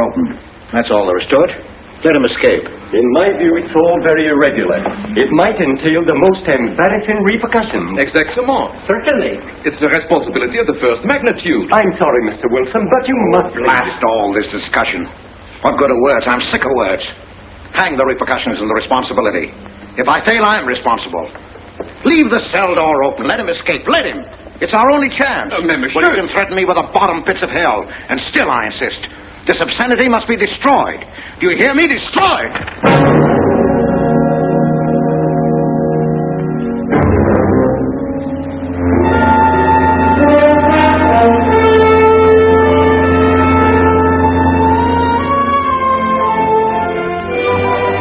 mountain. That's all there is to it. Let him escape. In my view, it's all very irregular. It might entail the most embarrassing repercussions. Exactement. Certainly. It's a responsibility of the first magnitude. I'm sorry, Mr. Wilson, but you must... Blast all this discussion. What good are words? I'm sick of words. Hang the repercussions and the responsibility. If I fail, I'm responsible. Leave the cell door open. Let him escape. Let him. It's our only chance. Monsieur. Well, you can threaten me with the bottom pits of hell, and still I insist. This obscenity must be destroyed. Do you hear me? Destroyed!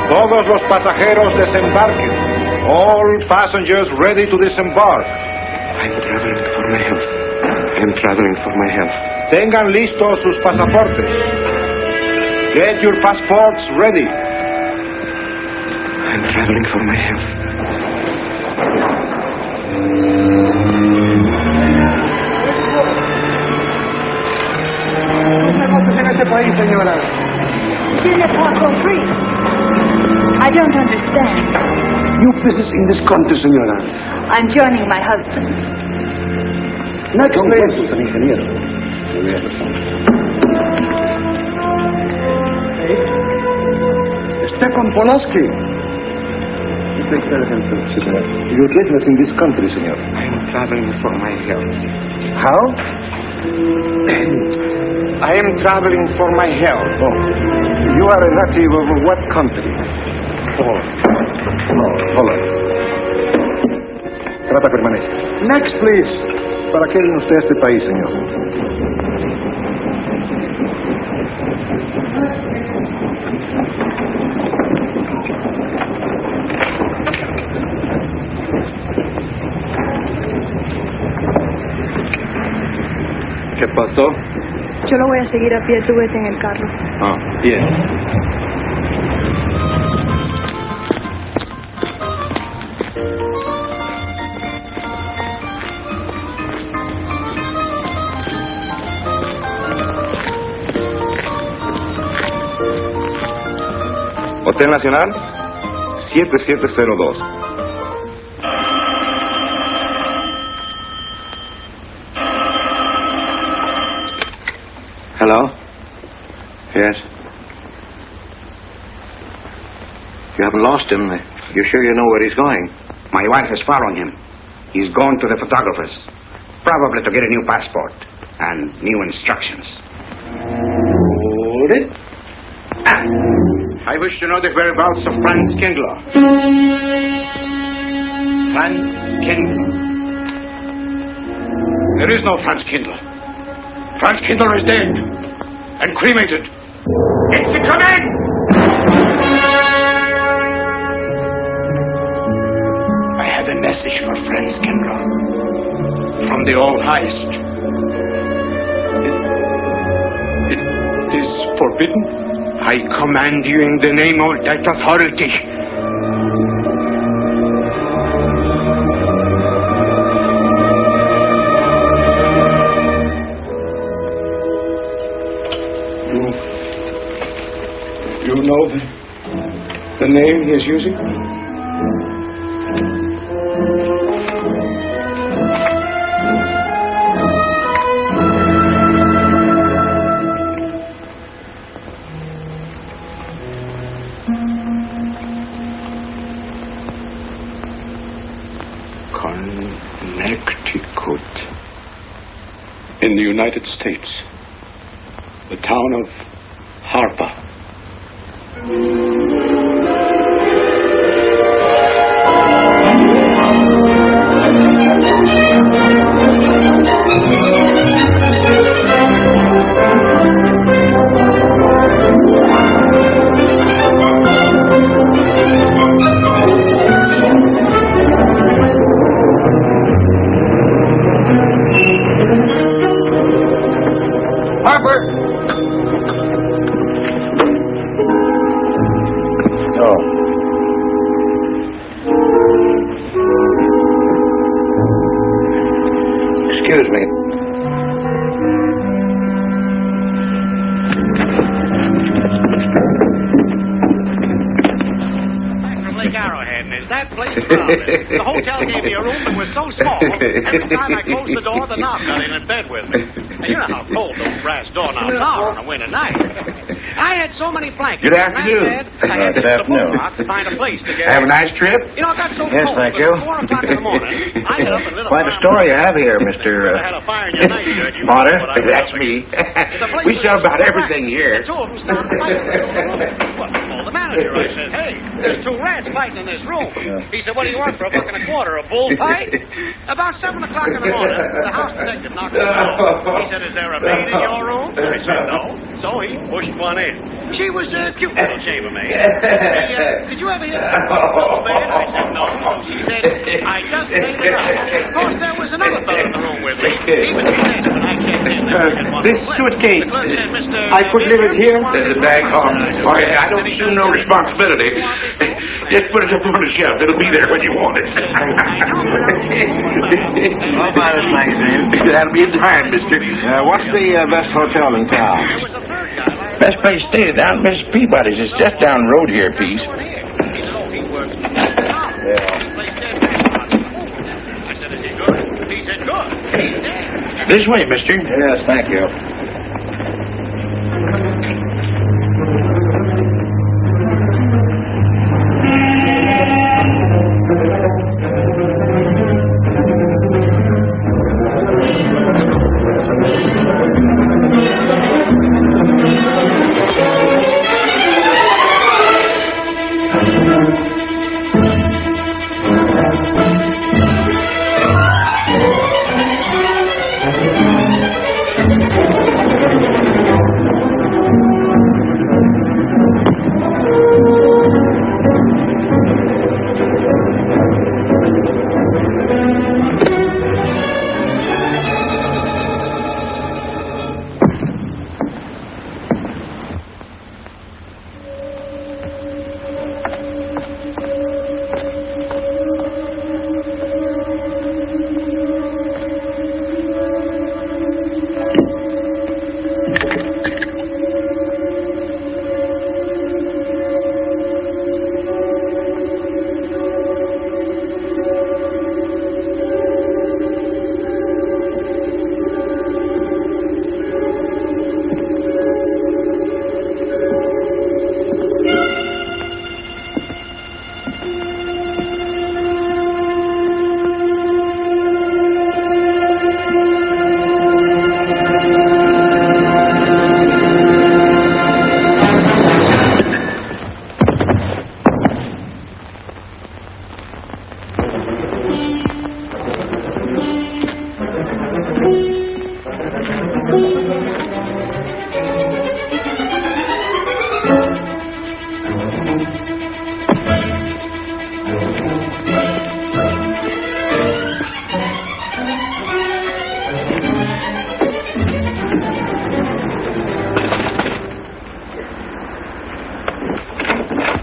Todos los pasajeros desembarquen. All passengers ready to disembark. I'm traveling for my health. I'm traveling for my health. Tengan listos sus pasaportes. Get your passports ready. I'm traveling for my health. I don't understand. New business in this country, señora. I'm joining my husband. No hay compuestos, el ingeniero. Tenía razón. Está con Polaski. Sí, señor. Your business in this country, señor. I'm traveling for my health. How? I am traveling for my health. Oh. You are a native of what country? Holland. Trata permanece. Next, please. ¿Para qué viene usted a este país, señor? ¿Qué pasó? Yo lo voy a seguir a pie, tú vete en el carro. Ah, bien. Hotel Nacional 7702. Hello? Yes? You haven't lost him. You sure you know where he's going? My wife is following him. He's going to the photographer's, probably to get a new passport and new instructions. Hold it. I wish to know the whereabouts of Franz Kindler. Franz Kindler. There is no Franz Kindler. Franz Kindler is dead and cremated. It's a command! I have a message for Franz Kindler from the old heist. It is forbidden. I command you in the name of that authority. You know the name he is using? Connecticut. In the United States. The town of Harper. Excuse me. was that place crowded. The hotel gave me a room that was so small, every time I closed the door, the knob got in bed with me. And you know how cold those brass doorknobs are on a winter night. I had so many blankets. Good afternoon. I had to Good afternoon. to find a place to get. Have a nice trip? You know, it got so Yes, cold. thank you. 4 o'clock in the morning, I got up and lit a Quite a fire. story you have here, Mr. I had a fire in your night shirt. You Potter. know what I was That's up me. against. We sell about everything here. The two of them started fighting. Well, I called the manager. I said, hey, there's 2 rats fighting in this room. He said, what do you want for $1.25? A bullfight? About 7 o'clock in the morning, the house detective knocked on the door. He said, is there a maid in your room? I said, no. So he pushed one in. She was a cute little chambermaid. Hey, did you ever hear that double bed? I said, no. So she said, I just made it up. Of course, there was another fellow in the room with me. He was the next when I checked in. This suitcase, The clerk said, Mr. I could leave it here. There's There's a bag home. Oh, yeah, I don't assume no responsibility. Just put it up on the shelf. It'll be there when you want it. I'll buy this magazine. That'll be in time, mister. What's the best hotel in town? There was a third guy. Best place to stay down at Mrs. Peabody's. It's just down the road here a piece. He said, oh, he works. I said, is he good? He said, good. He's dead. This way, mister. Yes, thank you.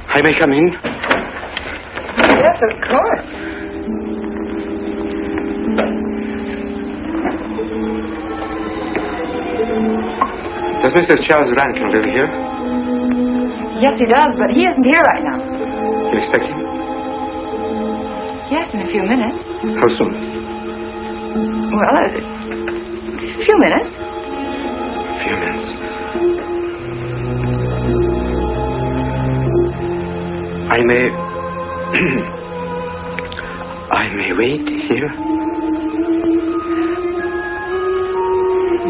I may come in? Yes, of course. Does Mr. Charles Rankin live here? Yes, he does, but he isn't here right now. You expect him? Yes, in a few minutes. How soon? Well, a few minutes. A few minutes. I may wait here?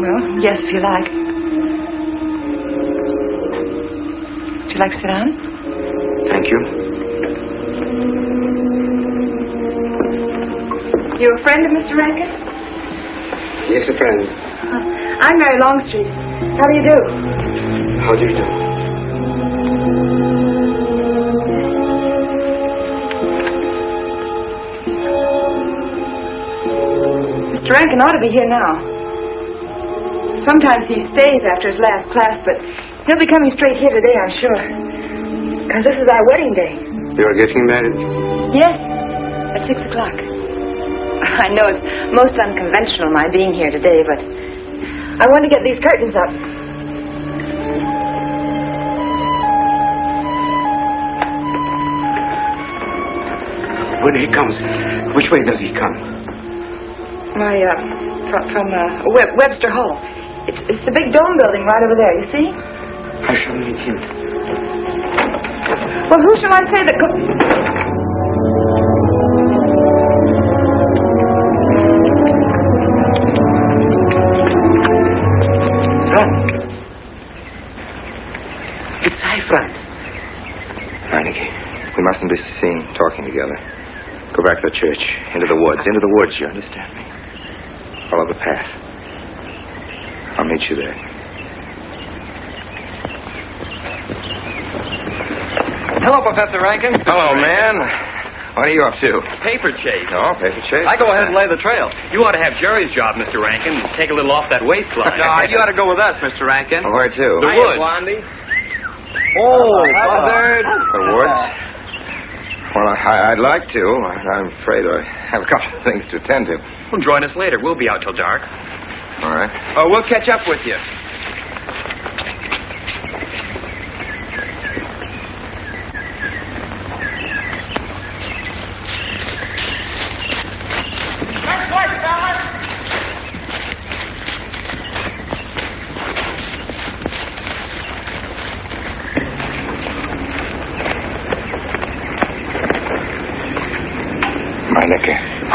Well, yes, if you like. Would you like to sit down? Thank you. You a friend of Mr. Rankin's? Yes, a friend. I'm Mary Longstreet. How do you do? How do you do? Mr. Rankin ought to be here now. Sometimes he stays after his last class, but he'll be coming straight here today, I'm sure. Because this is our wedding day. You are getting married? Yes, at 6 o'clock. I know it's most unconventional, my being here today, but I want to get these curtains up. When he comes, which way does he come? From Webster Hall. It's the big dome building right over there, you see? I shall meet him. Well, who shall I say that Franz. It's I, Franz. Meineke, we mustn't be seen talking together. Go back to the church. Into the woods. Into the woods, you understand me? Follow the path. I'll meet you there. Hello, Professor Rankin. Hello, man. What are you up to? Paper chase. Oh, paper chase? I go ahead and lay the trail. You ought to have Jerry's job, Mr. Rankin. Take a little off that waistline. No, you ought to go with us, Mr. Rankin. Oh, where to? The woods. Blondie. Oh, Buzzard. The woods? Well, I'd like to. I'm afraid I have a couple of things to attend to. Well, join us later. We'll be out till dark. All right. Oh, we'll catch up with you.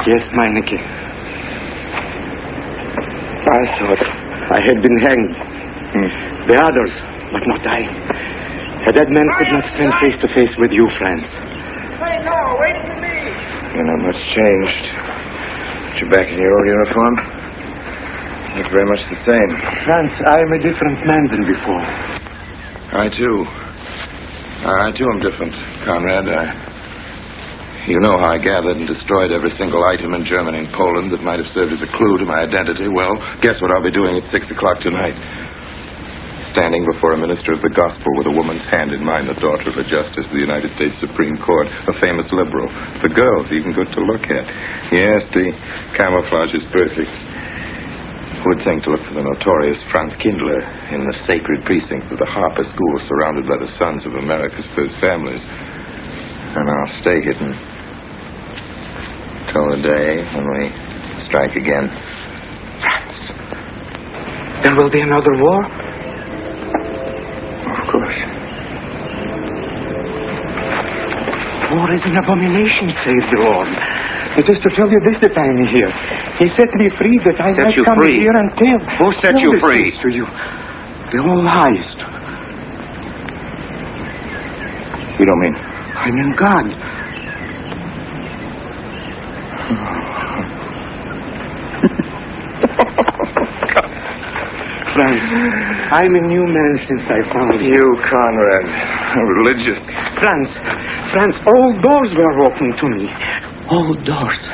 Yes, Meineke. I thought I had been hanged. The others, but not I. A dead man could not stand face to face with you, Franz. Hey, no, wait for me. You're not much changed. You're back in your old uniform. Look very much the same. Franz, I am a different man than before. I, too. I, too, am different, Conrad. You know how I gathered and destroyed every single item in Germany and Poland that might have served as a clue to my identity. Well, guess what I'll be doing at 6 o'clock tonight? Standing before a minister of the gospel with a woman's hand in mine, the daughter of a justice of the United States Supreme Court, a famous liberal. The girl's even good to look at. Yes, the camouflage is perfect. Who would think to look for the notorious Franz Kindler in the sacred precincts of the Harper School, surrounded by the sons of America's first families? And I'll stake it until the day when we strike again. Franz, there will be another war? Of course. War is an abomination, save the Lord. It is to tell you this that I am here. He set me free that I might come free? here and tell. Who set you free? To you. The All-Highest. You don't mean... I mean God. Franz, I'm a new man since I found you. You, Conrad. Religious. Franz, all doors were open to me. All doors.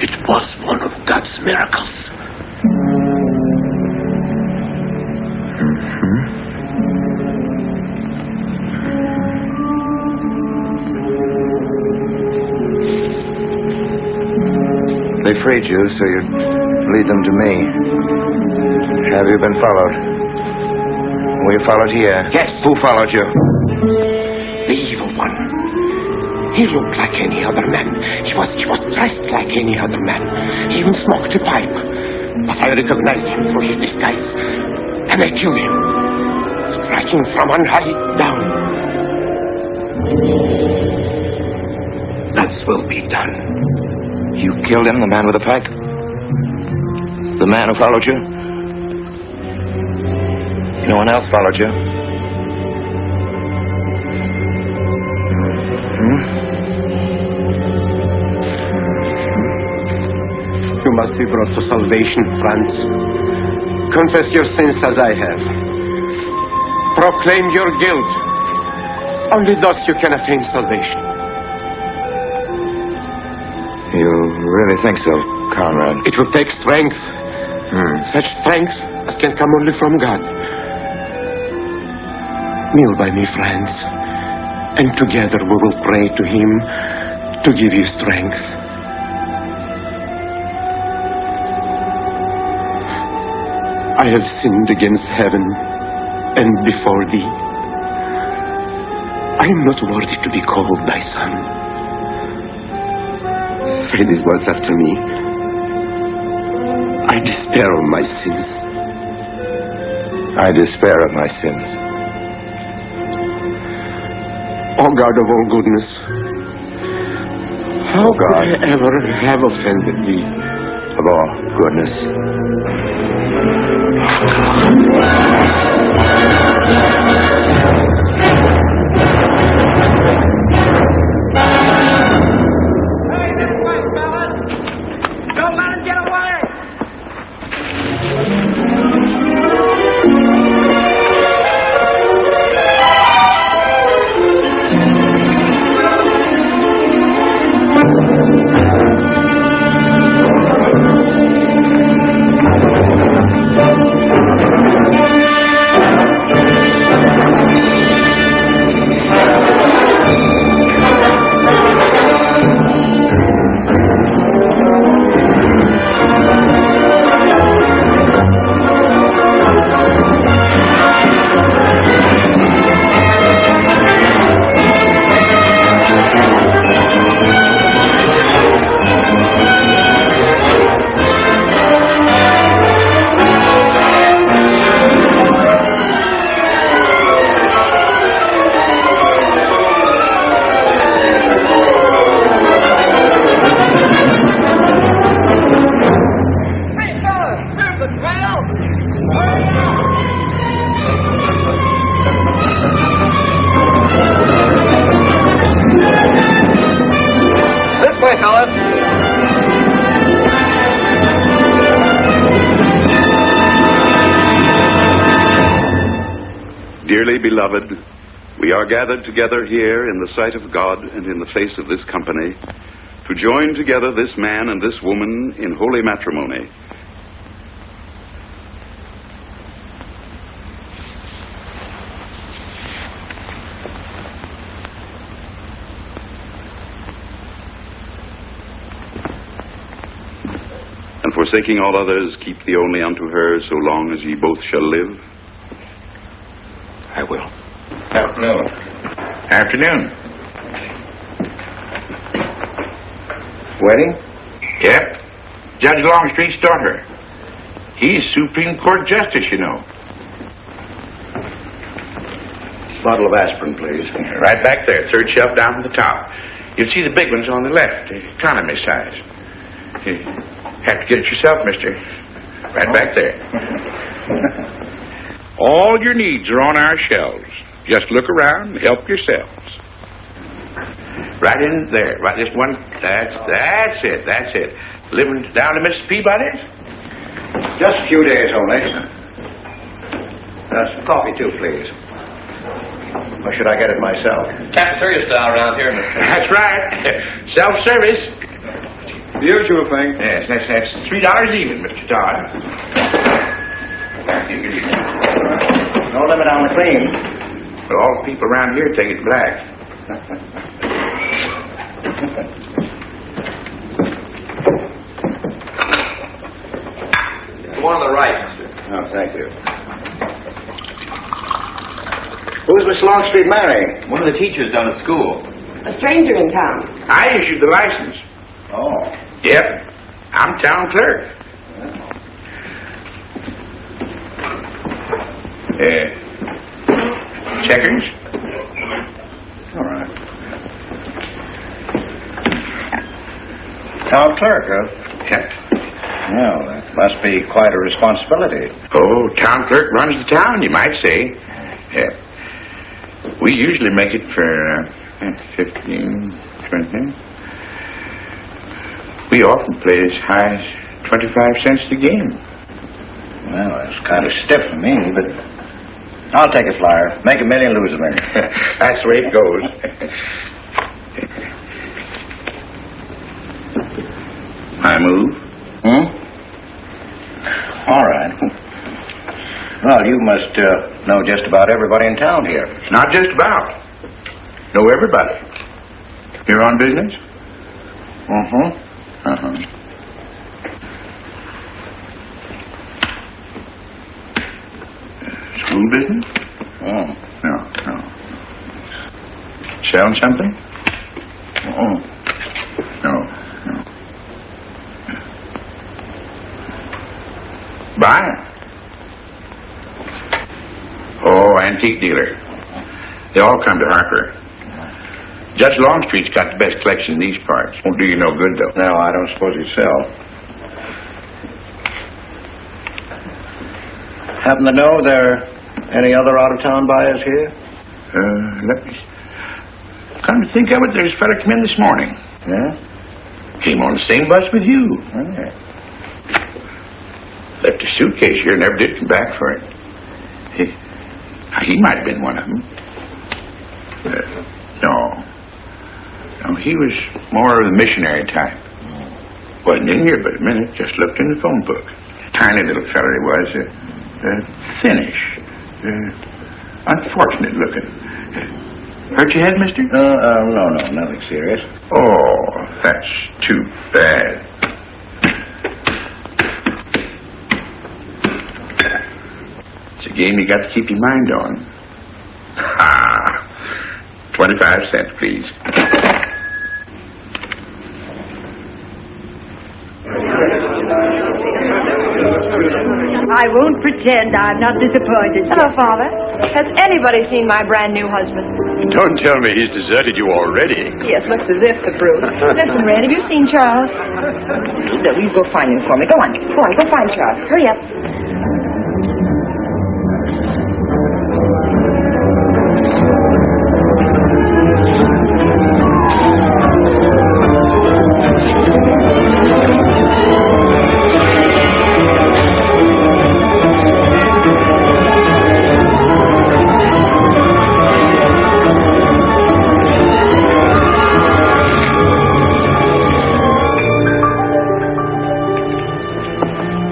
It was one of God's miracles. They freed you, so you'd lead them to me. Have you been followed? Were you followed here? Yes. Who followed you? The evil one. He looked like any other man. He was dressed like any other man. He even smoked a pipe. But I recognized him through his disguise. And I killed him. Striking from on high down. That will be done. You killed him, the man with the pipe? The man who followed you? No one else followed you? You must be brought to salvation, Franz. Confess your sins as I have. Proclaim your guilt. Only thus you can attain salvation. You really think so, Conrad? It will take strength. Such strength as can come only from God. Kneel by me, friends, and together we will pray to Him to give you strength. I have sinned against heaven and before thee. I am not worthy to be called thy son. say these words after me. I despair of my sins. I despair of my sins. O God of all goodness, how could I ever have offended thee? Of all goodness. Dearly beloved, we are gathered together here in the sight of God and in the face of this company to join together this man and this woman in holy matrimony. And forsaking all others, keep thee only unto her so long as ye both shall live. I will. Afternoon. Afternoon. Wedding? Yep. Judge Longstreet's daughter. He's Supreme Court Justice, you know. Bottle of aspirin, please. Right back there, third shelf down from the top. You'll see the big ones on the left, the economy size. You have to get it yourself, mister. Right back there. All your needs are on our shelves. Just look around and help yourselves. Right in there. Right this one. That's it. That's it. Living down to Mrs. Peabody's? Just a few days only. Some coffee too, please. Or should I get it myself? Cafeteria style around here, mister. That's right. Self-service. The usual thing. Yes, that's $3 even, Mr. Todd. No limit on the cream. But all the people around here take it black. The one on the right, mister. Oh, thank you. Who's Miss Longstreet marrying? One of the teachers down at school. A stranger in town. I issued the license. Oh. Yep. I'm town clerk. Checkers? All right. Town clerk, huh? Yeah. Well, that must be quite a responsibility. Oh, town clerk runs the town, you might say. Yeah. We usually make it for 15, 20. We often play as high as 25 cents a game. Well, that's kind of stiff for me, but I'll take a flyer. Make $1 million, lose $1 million. That's the way it goes. I move. All right. Well, you must know just about everybody in town here. Not just about. Know everybody. You're on business? School business? Oh. No. Selling something? No. antique dealer. They all come to Harper. Judge Longstreet's got the best collection in these parts. Won't do you no good, though. No, I don't suppose he'd sell. Happen to know there are any other out-of-town buyers here? Let me... Come to think of it, there's a fella come in this morning. Yeah? Came on the same bus with you. Okay. Left a suitcase here, never did come back for it. He might have been one of them. No, he was more of the missionary type. Wasn't in here but a minute, just looked in the phone book. Tiny little fella he was, thinnish, unfortunate looking. Hurt your head, mister? No, nothing serious. Oh, that's too bad. It's a game you got to keep your mind on. 25 cents, please. I won't pretend I'm not disappointed. Hello, Father. Has anybody seen my brand new husband? Don't tell me he's deserted you already. Yes, looks as if, the brute. Listen, Red, have you seen Charles? Will you go find him for me? Go on, go find Charles. Hurry up.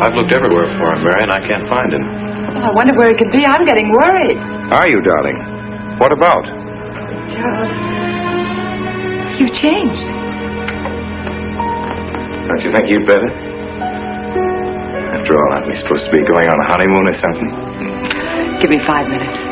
I've looked everywhere for him, Mary, and I can't find him. Oh, I wonder where he could be. I'm getting worried. Are you, darling? What about? Charles, you changed. Don't you think you'd better? After all, aren't we supposed to be going on a honeymoon or something? Give me 5 minutes.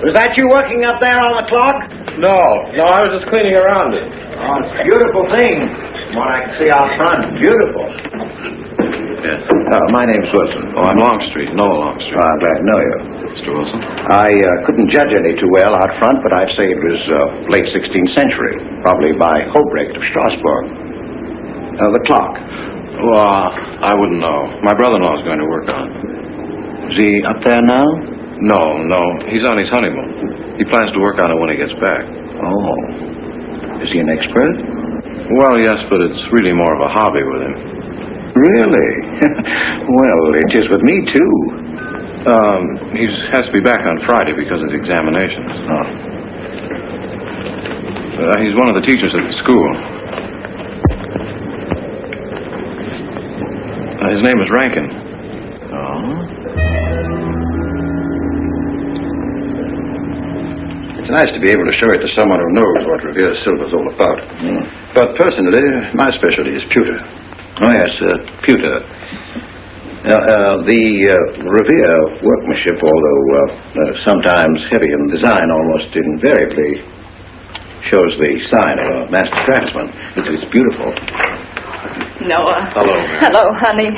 Is that you working up there on the clock? No, I was just cleaning around it. Oh, it's a beautiful thing. What I can see out front, beautiful. Yes. My name's Wilson. Oh, I'm Longstreet, Noah Longstreet. I'm glad to know you. Mr. Wilson? I couldn't judge any too well out front, but I'd say it was late 16th century, probably by Hobrecht of Strasbourg. The clock. Well, I wouldn't know. My brother-in-law's going to work on it. Is he up there now? No. He's on his honeymoon. He plans to work on it when he gets back. Oh. Is he an expert? Well, yes, but it's really more of a hobby with him. Really? Well, it is with me, too. He has to be back on Friday because of the examinations. Oh. He's one of the teachers at the school. His name is Rankin. Oh? It's nice to be able to show it to someone who knows what Revere Silver's all about. Mm. But personally, my specialty is pewter. Oh, yes, pewter. The Revere workmanship, although sometimes heavy in design, almost invariably shows the sign of a master craftsman. It's beautiful. Noah. Hello, Mary. Hello, honey.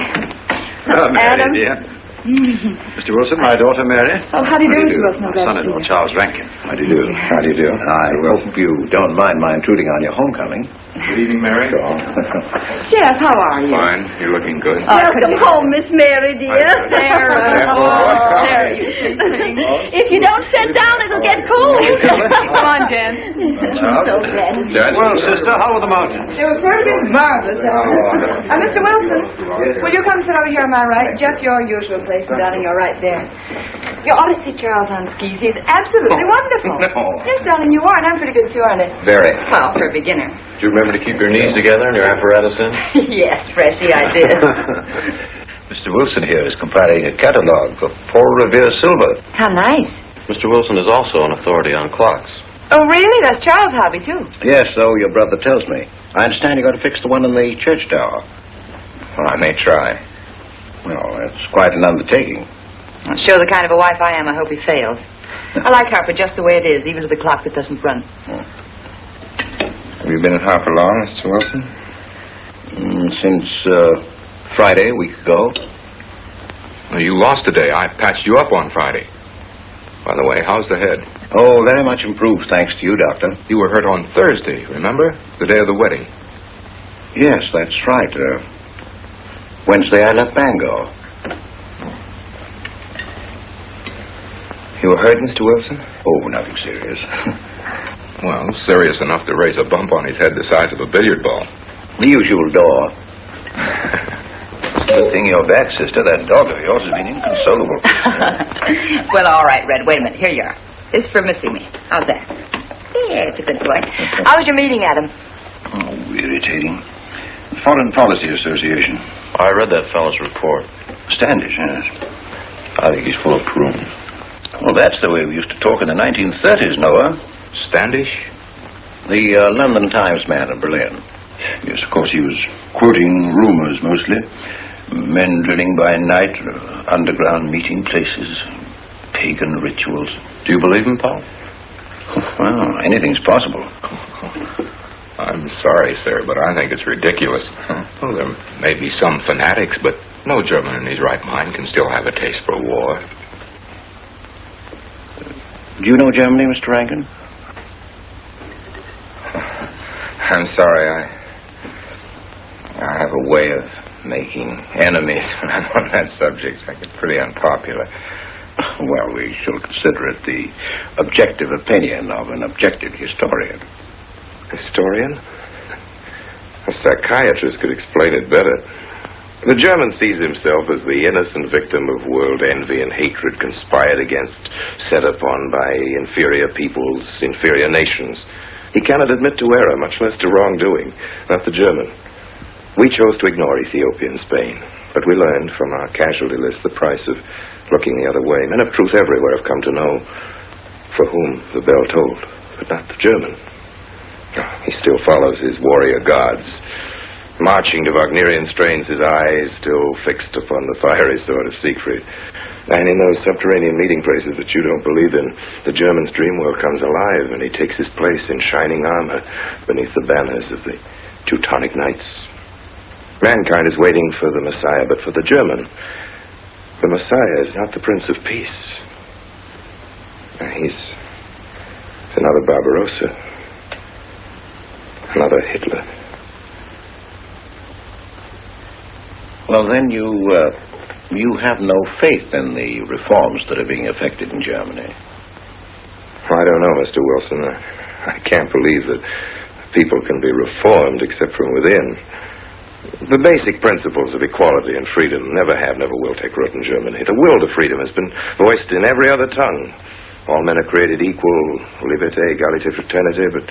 Mary, Adam. dear. Mr. Wilson, my daughter Mary. Oh, how do you do, Mr. Wilson? I'm My glad to see son-in-law, you. Charles Rankin. How do you do? How do you do? I hope you don't mind my intruding on your homecoming. Good evening, Mary. Jeff, how are you? Fine. You're looking good. Welcome home, Miss Mary, dear. Sarah. Oh, Sarah, you sweet thing. If you don't sit down, it'll get cold. Come on, Jen. So glad. Well, sister, how were the mountains? They were perfectly marvelous. Mr. Wilson, will you come sit over here on my right? Jeff, your usual place, and darling, you're right there. You ought to see Charles on skis. He's absolutely wonderful. No. Yes, darling, you are, and I'm pretty good too, aren't I? Very. Well, for a beginner. Do you remember to keep your knees together and your apparatus in? Yes, Freshy, I did. Mr. Wilson here is compiling a catalog of Paul Revere silver. How nice. Mr. Wilson is also an authority on clocks. Oh, really? That's Charles' hobby, too. Yes, so your brother tells me. I understand you're going to fix the one in the church tower. Well, I may try. Well, that's quite an undertaking. Show the kind of a wife I am, I hope he fails. I like Harper just the way it is, even to the clock that doesn't run. Have you been at Harper long, Mr. Wilson? Since Friday, a week ago. Well, you lost today. I patched you up on Friday. By the way, how's the head? Oh, very much improved, thanks to you, Doctor. You were hurt on Thursday, remember? The day of the wedding. Yes, that's right. Wednesday I left Bangor. You were hurt, Mr. Wilson? Oh, nothing serious. Well, serious enough to raise a bump on his head the size of a billiard ball. The usual door. Good thing you're back, sister. That dog of yours has been inconsolable. Well, all right, Red. Wait a minute. Here you are. This is for missing me. How's that? Yeah, it's a good boy. How was your meeting, Adam? Oh, irritating. Foreign Policy Association. I read that fellow's report. Standish, yes. I think he's full of prunes. Well, that's the way we used to talk in the 1930s, Noah. Standish? The London Times man in Berlin. Yes, of course, he was quoting rumors mostly. Men drilling by night, underground meeting places, pagan rituals. Do you believe him, Paul? Well, anything's possible. I'm sorry, sir, but I think it's ridiculous. Well, there may be some fanatics, but no German in his right mind can still have a taste for war. Do you know Germany, Mr. Rankin? I'm sorry, I have a way of making enemies when I'm on that subject. I get pretty unpopular. Well, we shall consider it the objective opinion of an objective historian. Historian? A psychiatrist could explain it better. The German sees himself as the innocent victim of world envy and hatred conspired against, set upon by inferior peoples, inferior nations. He cannot admit to error, much less to wrongdoing. Not the German. We chose to ignore Ethiopia and Spain, but we learned from our casualty list the price of looking the other way. Men of truth everywhere have come to know for whom the bell tolled, but not the German. He still follows his warrior gods, marching to Wagnerian strains, his eyes still fixed upon the fiery sword of Siegfried. And in those subterranean meeting places that you don't believe in, the German's dream world comes alive, and he takes his place in shining armor beneath the banners of the Teutonic Knights. Mankind is waiting for the Messiah, but for the German, the Messiah is not the Prince of Peace. He's another Barbarossa, another Hitler. Well, then you have no faith in the reforms that are being effected in Germany. I don't know, Mr. Wilson. I can't believe that people can be reformed except from within. The basic principles of equality and freedom never have, never will take root in Germany. The will to freedom has been voiced in every other tongue. All men are created equal, liberté, égalité, fraternité, but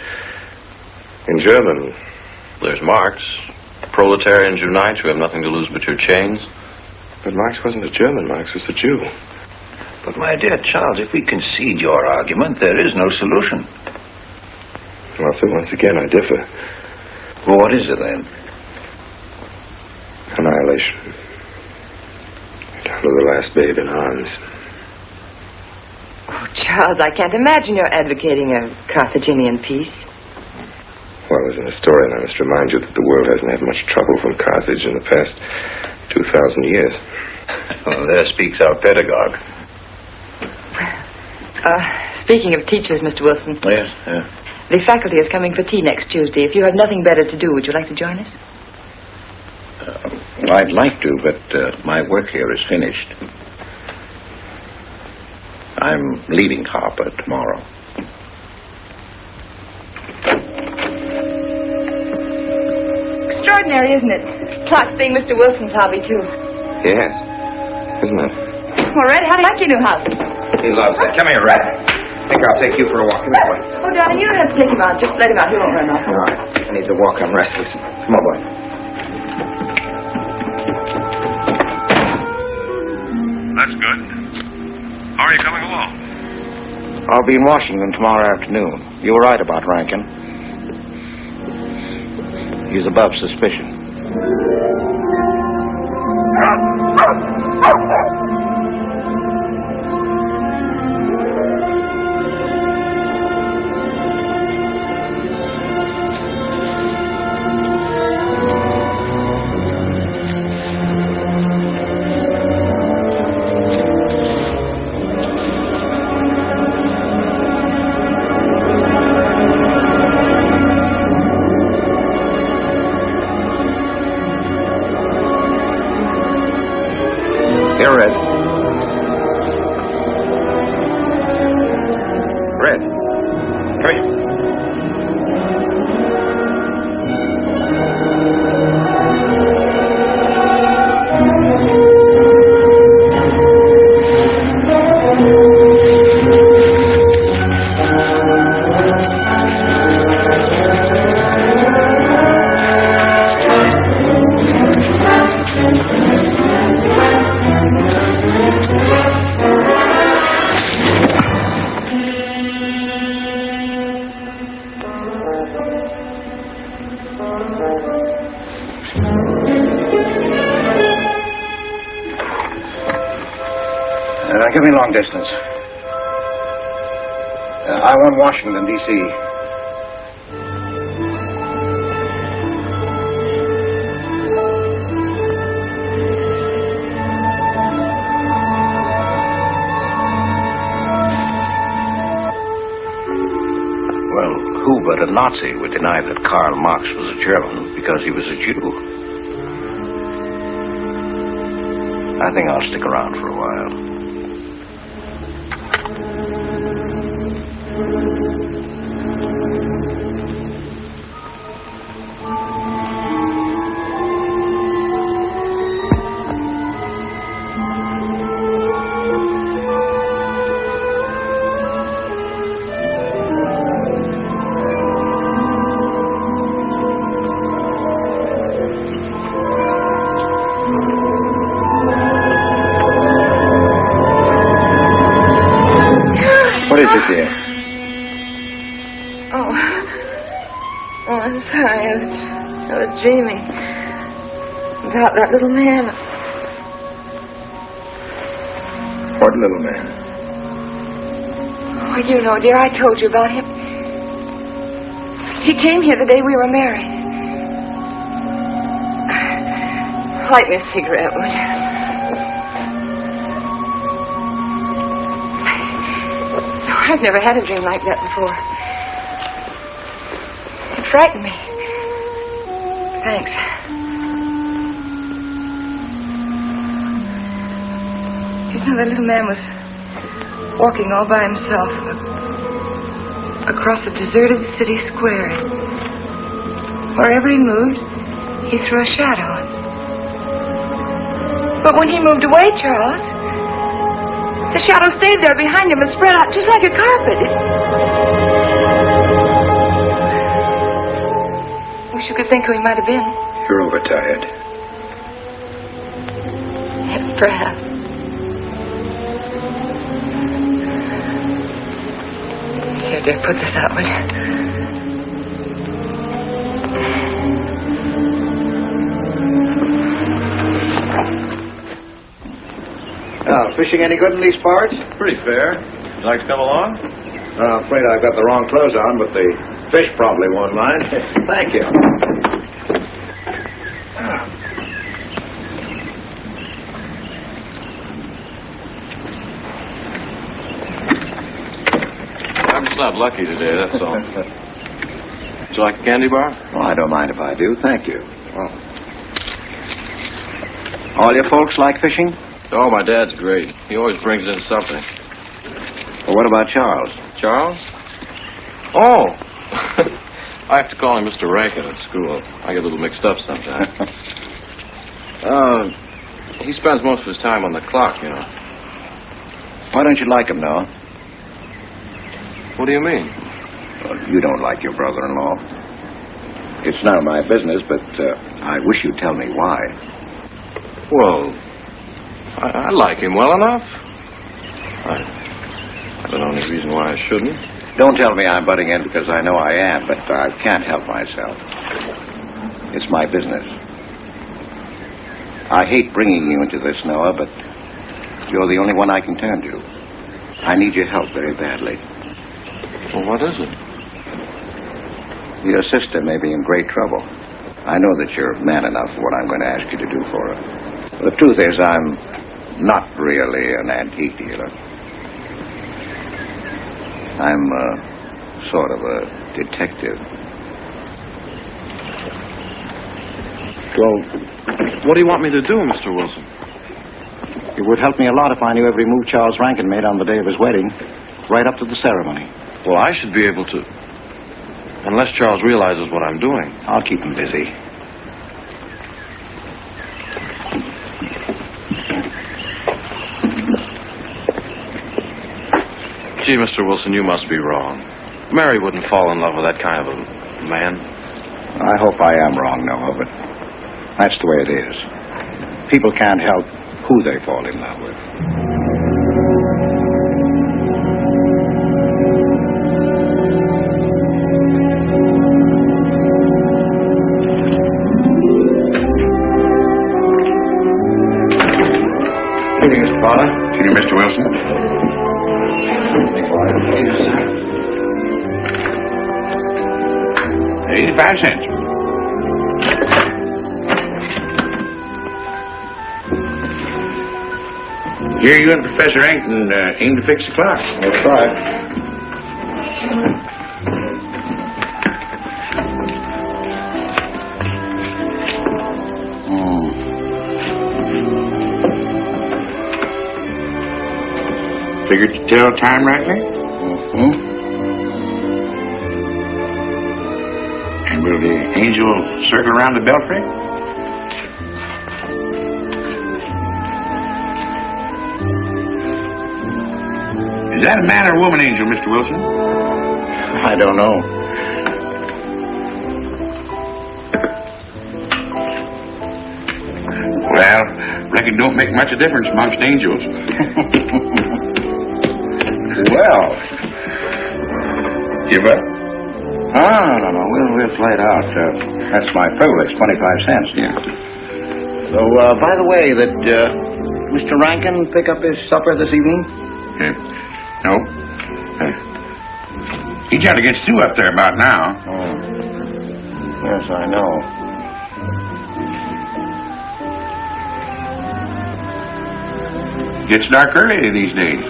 in German... There's Marx. Proletarians unite, you have nothing to lose but your chains. But Marx wasn't a German, Marx was a Jew. But, my dear Charles, if we concede your argument, there is no solution. Well, so once again, I differ. Well, what is it, then? Annihilation. Down to the last babe in arms. Oh, Charles, I can't imagine you're advocating a Carthaginian peace. Well, as an historian, I must remind you that the world hasn't had much trouble from Carthage in the past 2,000 years. Well, there speaks our pedagogue. Speaking of teachers, Mr. Wilson. Yes, The faculty is coming for tea next Tuesday. If you have nothing better to do, would you like to join us? I'd like to, but my work here is finished. I'm leaving Harper tomorrow. Extraordinary, isn't it? Clocks being Mr. Wilson's hobby, too. Yes. Isn't it? Well, Red, how do you like your new house? He loves it. Come here, Red. I think I'll take you for a walk. Come this way. Oh, darling, you don't have to take him out. Just let him out. He won't run off. All right. I need to walk. I'm restless. Come on, boy. That's good. How are you coming along? I'll be in Washington tomorrow afternoon. You were right about Rankin. He's above suspicion. Here, Red. Red. Come here. Give me long distance. I want Washington, D.C. Well, who but a Nazi would deny that Karl Marx was a German because he was a Jew? I think I'll stick around for a while. What is it, dear? Oh, I'm sorry. I was dreaming about that little man. What little man? Oh, you know, dear, I told you about him. He came here the day we were married. Light me a cigarette, will you? I've never had a dream like that before. It frightened me. Thanks. You know, the little man was walking all by himself across a deserted city square. Wherever he moved, he threw a shadow. But when he moved away, Charles, the shadow stayed there behind him and spread out just like a carpet. Wish you could think who he might have been. You're overtired. Yes, perhaps. Here, dear, put this out, will you? Now, fishing any good in these parts? Pretty fair. You'd like to come along? I'm afraid I've got the wrong clothes on, but the fish probably won't mind. Thank you. got lucky today, that's all. Would you like a candy bar? Oh, I don't mind if I do. Thank you. Oh. All your folks like fishing? Oh, my dad's great. He always brings in something. Well, what about Charles? Charles? Oh! I have to call him Mr. Rankin at school. I get a little mixed up sometimes. He spends most of his time on the clock, you know. Why don't you like him, Noah? What do you mean? Well, you don't like your brother-in-law. It's none of my business, but I wish you'd tell me why. Well, I like him well enough. I don't know any reason why I shouldn't. Don't tell me I'm butting in because I know I am, but I can't help myself. It's my business. I hate bringing you into this, Noah, but you're the only one I can turn to. I need your help very badly. Well, what is it? Your sister may be in great trouble. I know that you're man enough for what I'm going to ask you to do for her. The truth is, I'm not really an antique dealer. I'm sort of a detective. Well, what do you want me to do, Mr. Wilson? It would help me a lot if I knew every move Charles Rankin made on the day of his wedding, right up to the ceremony. Well, I should be able to. Unless Charles realizes what I'm doing. I'll keep him busy. Gee, Mr. Wilson, you must be wrong. Mary wouldn't fall in love with that kind of a man. I hope I am wrong, Noah, but that's the way it is. People can't help who they fall in love with. Good evening, Mr. Potter. Good evening, Mr. Wilson. 85 cents. Here you and Professor Ankton aim to fix the clock. That's right. Figured to tell time rightly? And will the angel circle around the belfry? Is that a man or a woman angel, Mr. Wilson? I don't know. Well, reckon don't make much of a difference amongst angels. Well. Give up? No. We'll play it out. That's my privilege, 25 cents. Yeah. So, by the way, did Mr. Rankin pick up his supper this evening? No. He got to get Sue up there about now. Oh. Yes, I know. Gets dark early these days.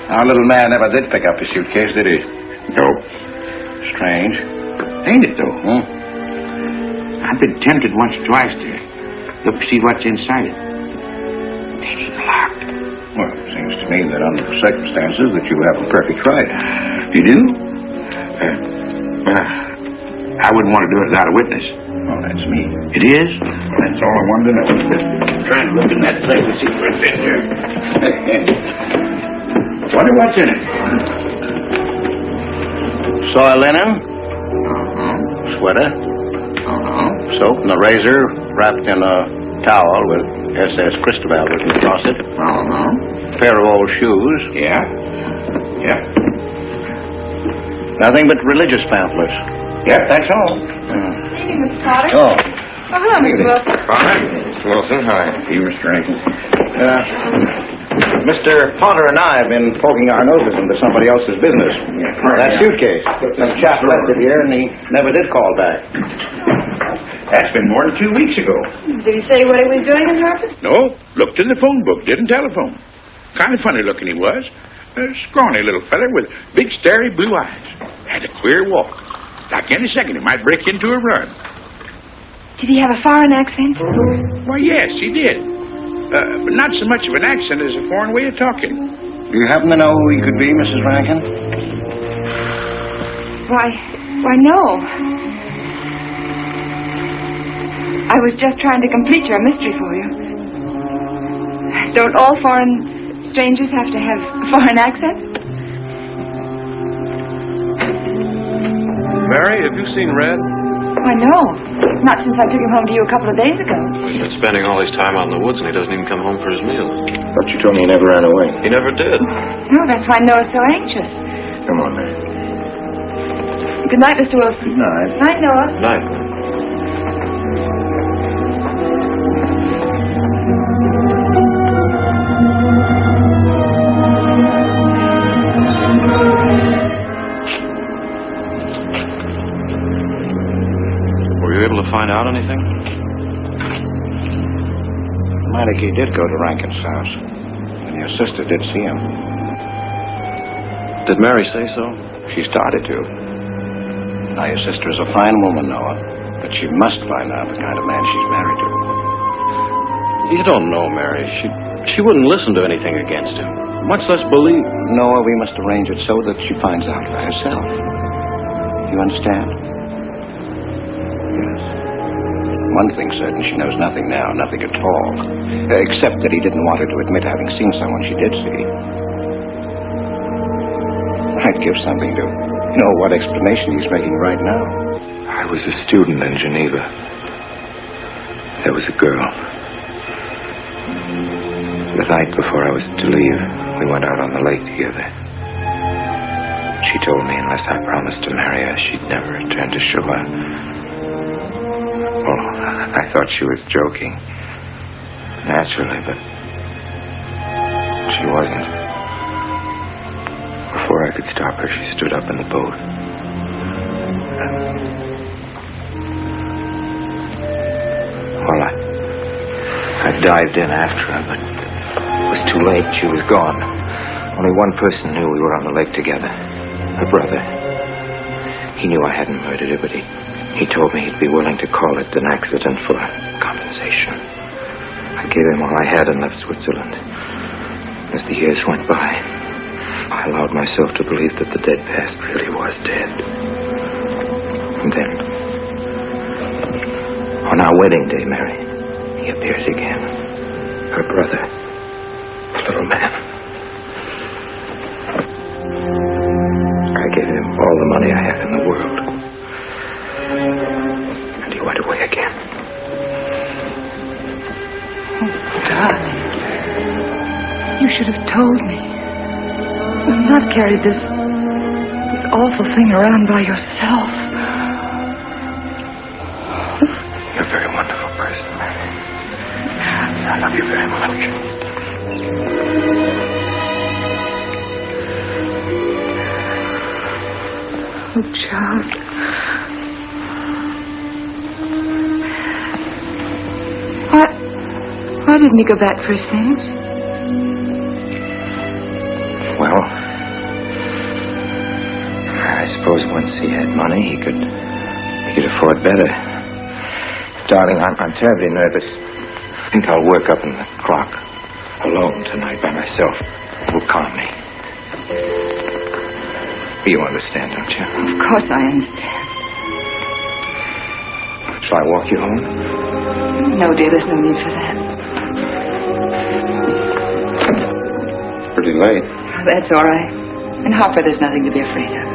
Our little man never did pick up his suitcase, did he? Nope. Strange. Ain't it, though? I've been tempted once or twice to look to see what's inside it. Ain't even locked. Well, it seems to me that under the circumstances that you have a perfect right. You do? I wouldn't want to do it without a witness. Oh, that's me. It is? That's all I wanted to know. Just trying to look in that thing to see where it fits here. Wonder what's in it. Soil linen. Sweater. Soap and a razor wrapped in a towel with SS Cristobal written across it. Pair of old shoes. Yeah. Nothing but religious pamphlets. Yep, that's all. Good evening, Mr. Potter. Oh, Oh, hello, Mr. Wilson. Mr. Wilson, hi. You, Mr. Rankin. Mr. Potter and I have been poking our noses into somebody else's business. That suitcase. Some chap left it here, and he never did call back. That's been more than 2 weeks ago. Did he say what he was doing in Hartford? No, looked in the phone book, didn't telephone. Kind of funny looking he was. A scrawny little feller with big, starry blue eyes. Had a queer walk. Like any second he might break into a run. Did he have a foreign accent? Why, yes, he did. But not so much of an accent as a foreign way of talking. Do you happen to know who he could be, Mrs. Rankin? Why, no. I was just trying to complete your mystery for you. Don't all foreign strangers have to have foreign accents? Mary, have you seen Red? Why, no. Not since I took him home to you a couple of days ago. He's been spending all his time out in the woods, and he doesn't even come home for his meals. But you told me he never ran away. He never did. No, that's why Noah's so anxious. Come on, Mary. Good night, Mr. Wilson. Good night. Night, Noah. Night. Were you able to find out anything? Meineke did go to Rankin's house, and your sister did see him. Did Mary say so? She started to. Now, your sister is a fine woman, Noah, but she must find out the kind of man she's married to. You don't know, Mary. She wouldn't listen to anything against him, much less believe. Noah, we must arrange it so that she finds out for herself. You understand? Yes. One thing's certain, she knows nothing now, nothing at all. Except that he didn't want her to admit having seen someone she did see. I'd give something to know what explanation he's making right now. I was a student in Geneva. There was a girl. The night before I was to leave, we went out on the lake together. She told me unless I promised to marry her, she'd never return to shore. Well, I thought she was joking. Naturally, but she wasn't. Before I could stop her, she stood up in the boat. Well, I dived in after her, but it was too late. She was gone. Only one person knew we were on the lake together. Her brother. He knew I hadn't murdered her, but he told me he'd be willing to call it an accident for compensation. I gave him all I had and left Switzerland. As the years went by, I allowed myself to believe that the dead past really was dead. And then, on our wedding day, Mary, he appeared again. Her brother, the little man. I gave him all the money I had in the world. And he went away again. Oh, darling. You should have told me. You've not carried this awful thing around by yourself. You're a very wonderful person, Mary. I love you very much. Oh, Charles. Why didn't he go back for his things? Well, I suppose once he had money, he could afford better. Darling, I'm terribly nervous. I think I'll work up in the clock alone tonight by myself. It will calm me. You understand, don't you? Of course I understand. Shall I walk you home? No, dear, there's no need for that. It's pretty late. Oh, that's all right. In Harper, there's nothing to be afraid of.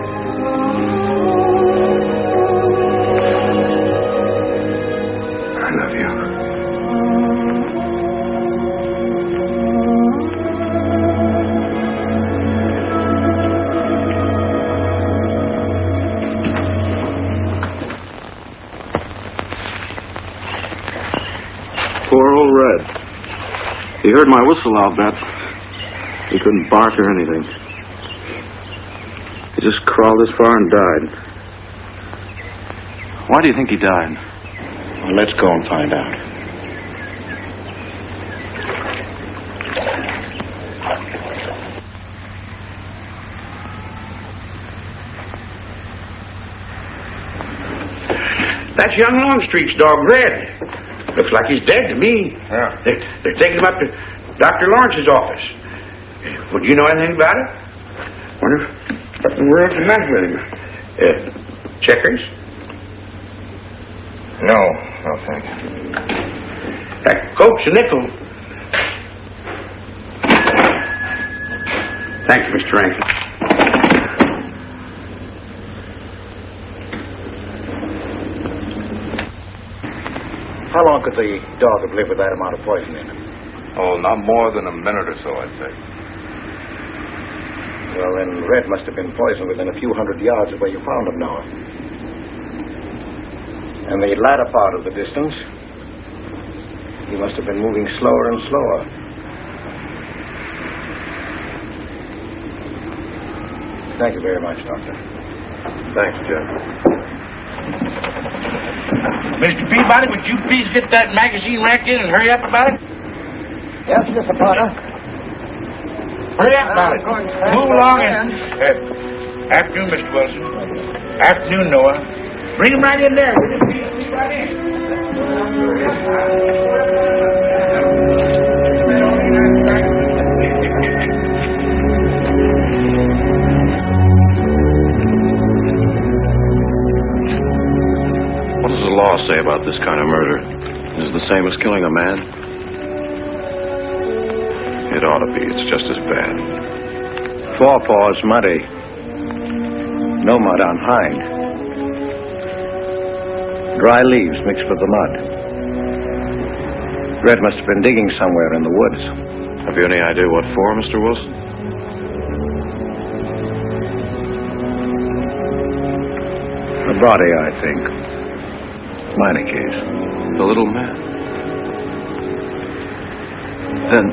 I love you. heard my whistle, I'll bet. He couldn't bark or anything. He just crawled this far and died. Why do you think he died? Well, let's go and find out. That's young Longstreet's dog, Red. Looks like he's dead to me. Yeah. They're taking him up to Dr. Lawrence's office. Would you know anything about it? Wonder what in the world's the matter with him? Checkers? No, thank you. Coke's a nickel. Thank you, Mr. Rankin. How long could the dog have lived with that amount of poison in him? Oh, not more than a minute or so, I'd say. Well, then Red must have been poisoned within a few hundred yards of where you found him, Noah. And the latter part of the distance, he must have been moving slower and slower. Thank you very much, Doctor. Thanks, Jeff. Mr. Peabody, would you please get that magazine racked in and hurry up about it? Yes, Mr. Potter. Hurry up about it. Move along and... afternoon, Mr. Wilson. Afternoon, Noah. Bring him right in there. What does the law say about this kind of murder? Is it the same as killing a man? It ought to be. It's just as bad. Forepaws muddy. No mud on hind. Dry leaves mixed with the mud. Red must have been digging somewhere in the woods. Have you any idea what for, Mr. Wilson? A body, I think. Minor case. The little man. Then...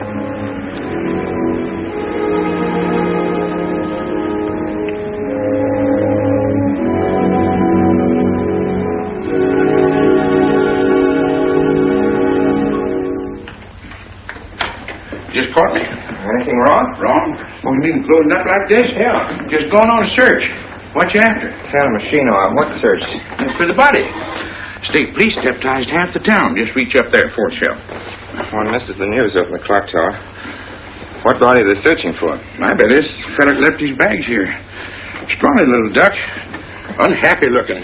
Just caught me. Anything wrong? Wrong? What do you mean, closing up like this? Yeah. Just going on a search. What you after? Found a machine on. What search? For the body. State police deputized half the town. Just reach up there, fourth shelf. One misses the news over the clock tower. What body are they searching for? I bet this fella left his bags here. Scrawny little duck. Unhappy looking.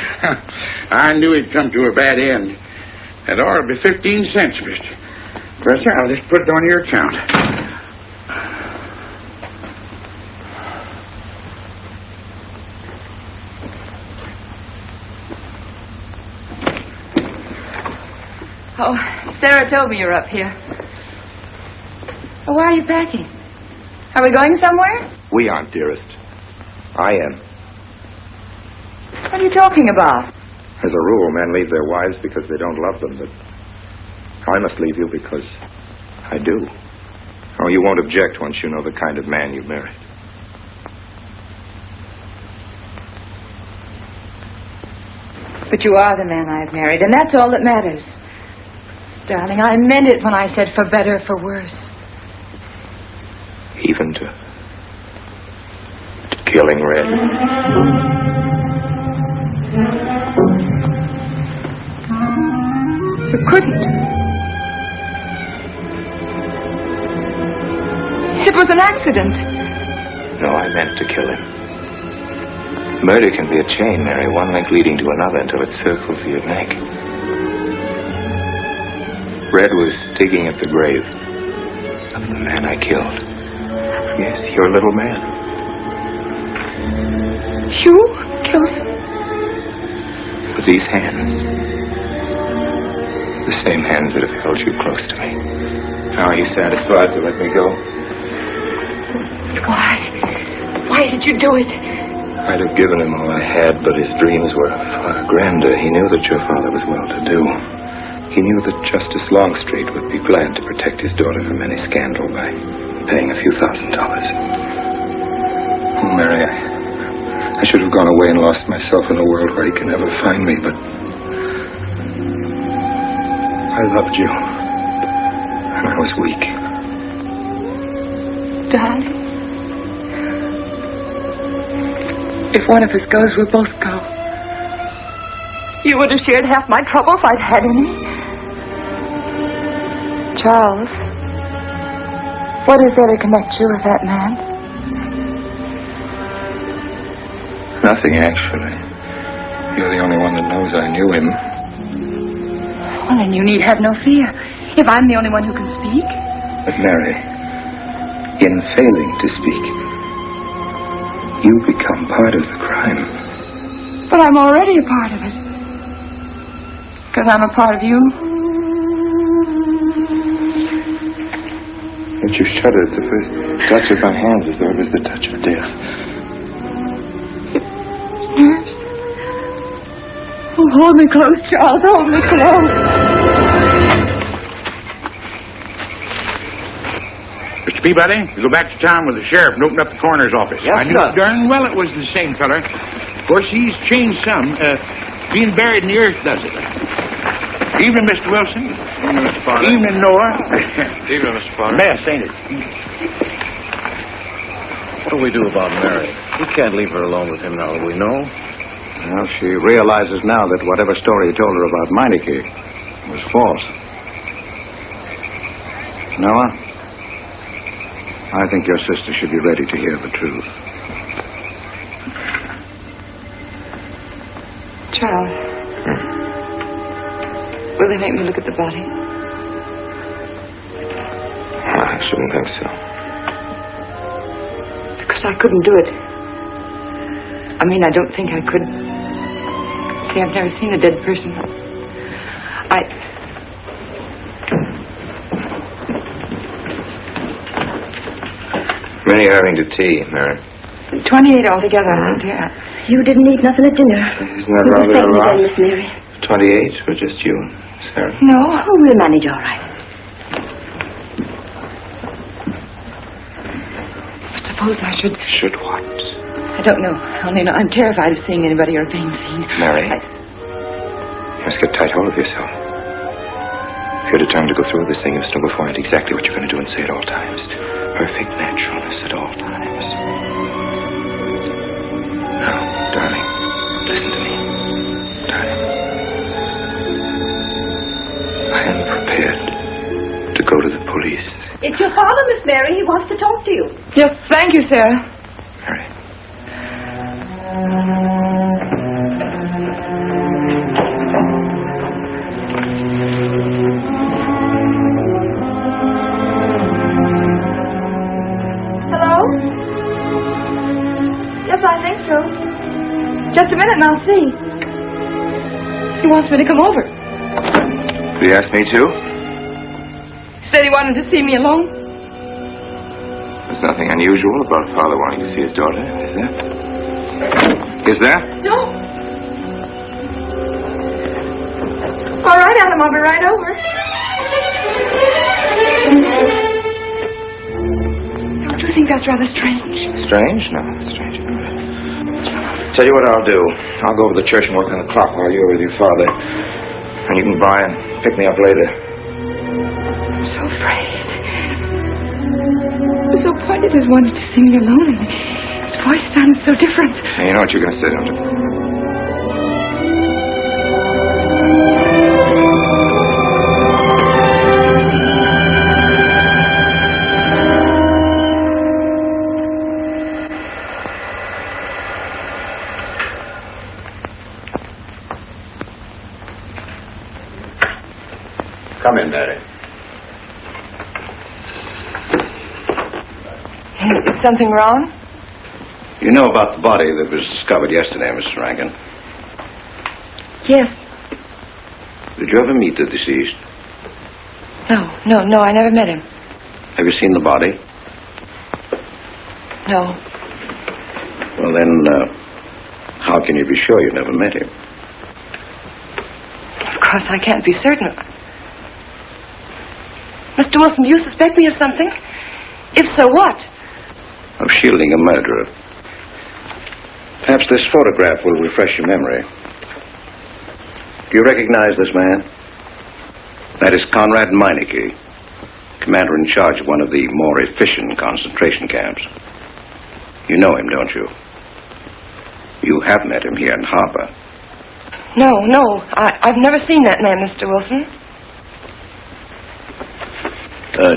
I knew he'd come to a bad end. That ought to be 15 cents, mister. Professor, I'll just put it on your account. Oh, Sarah told me you're up here. Oh, why are you packing? Are we going somewhere? We aren't, dearest. I am. What are you talking about? As a rule, men leave their wives because they don't love them, but I must leave you because I do. Oh, you won't object once you know the kind of man you've married. But you are the man I've married, and that's all that matters. Darling, I meant it when I said for better, for worse. Even to killing Red. You couldn't. It was an accident. No, I meant to kill him. Murder can be a chain, Mary, one link leading to another until it circles your neck. Red was digging at the grave of the man I killed. Yes, your little man. You killed him? With these hands. The same hands that have held you close to me. Now are you satisfied to let me go? Why? Why did you do it? I'd have given him all I had, but his dreams were far grander. He knew that your father was well-to-do. He knew that Justice Longstreet would be glad to protect his daughter from any scandal by paying a few $1,000. Oh, Mary, I should have gone away and lost myself in a world where he can never find me, but I loved you, and I was weak. Darling, if one of us goes, we'll both go. You would have shared half my trouble if I'd had any. Charles, what is there to connect you with that man? Nothing, actually. You're the only one that knows I knew him. Well, then you need have no fear. If I'm the only one who can speak. But Mary, in failing to speak, you become part of the crime. But I'm already a part of it. Because I'm a part of you. But you shuddered at the first touch of my hands as though it was the touch of death. It's nerves. Oh, hold me close, Charles. Hold me close. Mr. Peabody, you go back to town with the sheriff and open up the coroner's office. Yes, I knew sir. darn well it was the same feller. Of course, he's changed some. Being buried in the earth does it. Evening, Mr. Wilson. Evening, Mr. Potter. Evening, Noah. Evening, Mr. Potter. Mess, ain't it? What do we do about Mary? We can't leave her alone with him now that we know. Well, she realizes now that whatever story he told her about Meineke was false. Noah, I think your sister should be ready to hear the truth. Charles. Will they make me look at the body? I shouldn't think so. Because I couldn't do it. I mean, I don't think I could. See, I've never seen a dead person. Many are having to tea, Mary. 28 altogether, I think, dear. You didn't eat nothing at dinner. Isn't that rather a Again, lot? Miss Mary. 28 for just you, Sarah. No. Oh, we'll manage all right. But suppose I should... Should what? I don't know. Only know I'm terrified of seeing anybody or being seen. Mary, you must get tight hold of yourself. If you're determined to go through with this thing, you'll know beforehand exactly what you're going to do and say at all times. Perfect naturalness at all times. Now, darling, listen to me. Darling. I am prepared to go to the police. It's your father, Miss Mary. He wants to talk to you. Yes, thank you, Sarah. Mary. Hello? Yes, I think so. Just a minute and I'll see. He wants me to come over. Did he ask me to? He said he wanted to see me alone. There's nothing unusual about a father wanting to see his daughter, is there? Is there? No. All right, Adam, I'll be right over. Don't you think that's rather strange? Strange? No, not strange. Tell you what I'll do. I'll go over to the church and work on the clock while you're with your father. And you can by and pick me up later. I'm so afraid. He was so pointed as wanted to see me alone, and his voice sounded so different. Now, you know what you're going to say, don't you? Come in, Daddy. Is something wrong? You know about the body that was discovered yesterday, Mrs. Rankin? Yes. Did you ever meet the deceased? No, I never met him. Have you seen the body? No. Well, then, how can you be sure you never met him? Of course, I can't be certain. Mr. Wilson, do you suspect me of something? If so, what? Of shielding a murderer. Perhaps this photograph will refresh your memory. Do you recognize this man? That is Conrad Meineke, commander in charge of one of the more efficient concentration camps. You know him, don't you? You have met him here in Harbor. No. I've never seen that man, Mr. Wilson.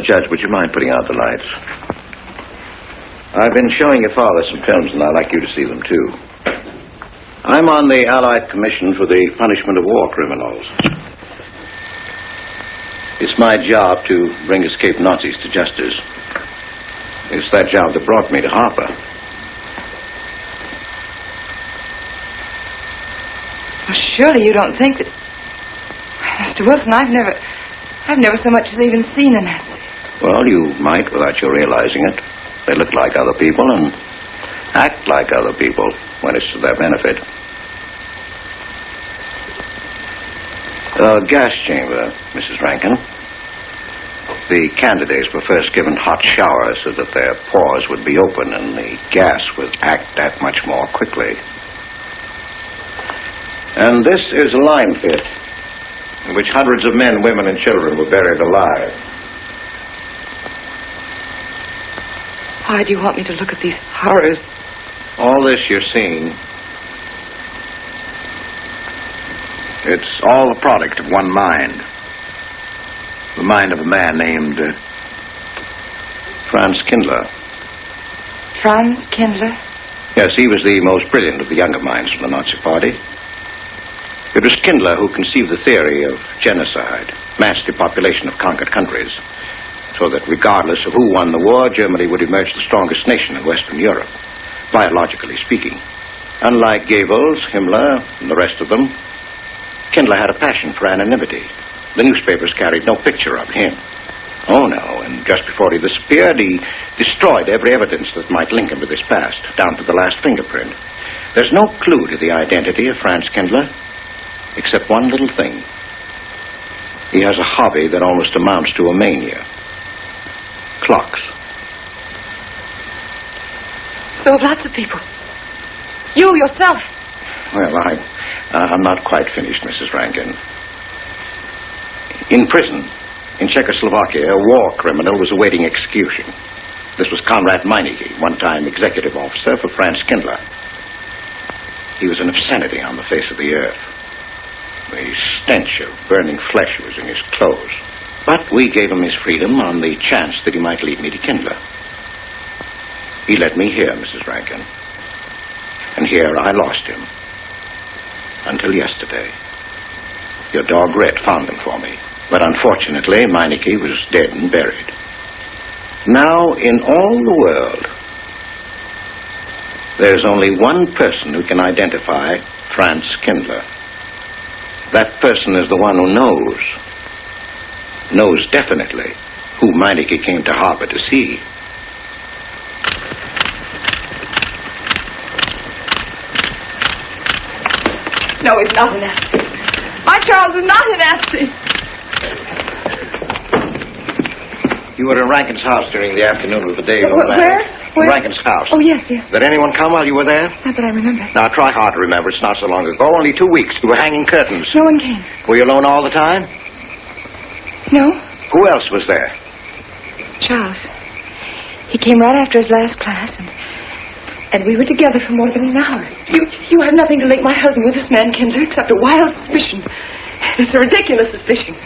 Judge, would you mind putting out the lights? I've been showing your father some films, and I'd like you to see them, too. I'm on the Allied Commission for the Punishment of War Criminals. It's my job to bring escaped Nazis to justice. It's that job that brought me to Harper. Well, surely you don't think that... Mr. Wilson, I've never so much as even seen a Nazi. Well, you might without you realizing it. They look like other people and act like other people when it's to their benefit. Gas chamber, Mrs. Rankin. The candidates were first given hot showers so that their pores would be open and the gas would act that much more quickly. And this is a lime pit in which hundreds of men, women, and children were buried alive. Why do you want me to look at these horrors? All this you're seeing, it's all the product of one mind. The mind of a man named Franz Kindler. Franz Kindler? Yes, he was the most brilliant of the younger minds of the Nazi Party. It was Kindler who conceived the theory of genocide, mass depopulation of conquered countries, so that regardless of who won the war, Germany would emerge the strongest nation in Western Europe, biologically speaking. Unlike Goebbels, Himmler, and the rest of them, Kindler had a passion for anonymity. The newspapers carried no picture of him. Oh, no, and just before he disappeared, he destroyed every evidence that might link him with his past, down to the last fingerprint. There's no clue to the identity of Franz Kindler, except one little thing. He has a hobby that almost amounts to a mania. Clocks. So have lots of people. You, yourself. Well, I'm not quite finished, Mrs. Rankin. In prison, in Czechoslovakia, a war criminal was awaiting execution. This was Conrad Meineke, one-time executive officer for Franz Kindler. He was an obscenity on the face of the earth. The stench of burning flesh was in his clothes. But we gave him his freedom on the chance that he might lead me to Kindler. He led me here, Mrs. Rankin. And here I lost him. Until yesterday. Your dog Red found him for me. But unfortunately, Meineke was dead and buried. Now, in all the world, there's only one person who can identify Franz Kindler. That person is the one who knows definitely who Meineke came to Harbor to see. No, he's not a Nazi. My Charles is not a Nazi. You were in Rankin's house during the afternoon of the day you were Where? In Rankin's house. Oh, yes. Did anyone come while you were there? Not that I remember. Now, try hard to remember. It's not so long ago. Only 2 weeks. You were hanging curtains. No one came. Were you alone all the time? No. Who else was there? Charles. He came right after his last class, and we were together for more than an hour. You have nothing to link my husband with this man, Kindler, except a wild suspicion. It's a ridiculous suspicion.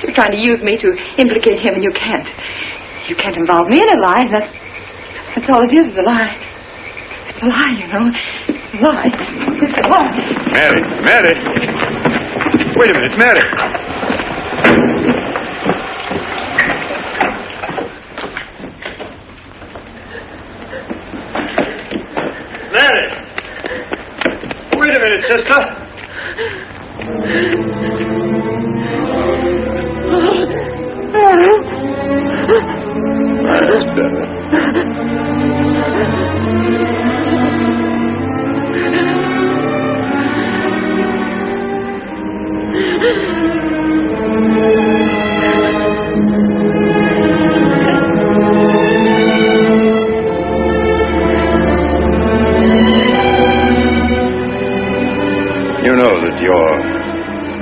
You're trying to use me to implicate him, and you can't. You can't involve me in a lie, and that's all it is a lie. It's a lie, you know. It's a lie. It's a lie. Mary! Wait a minute, Mary! Mary! Wait a minute, sister! That's better. You know that your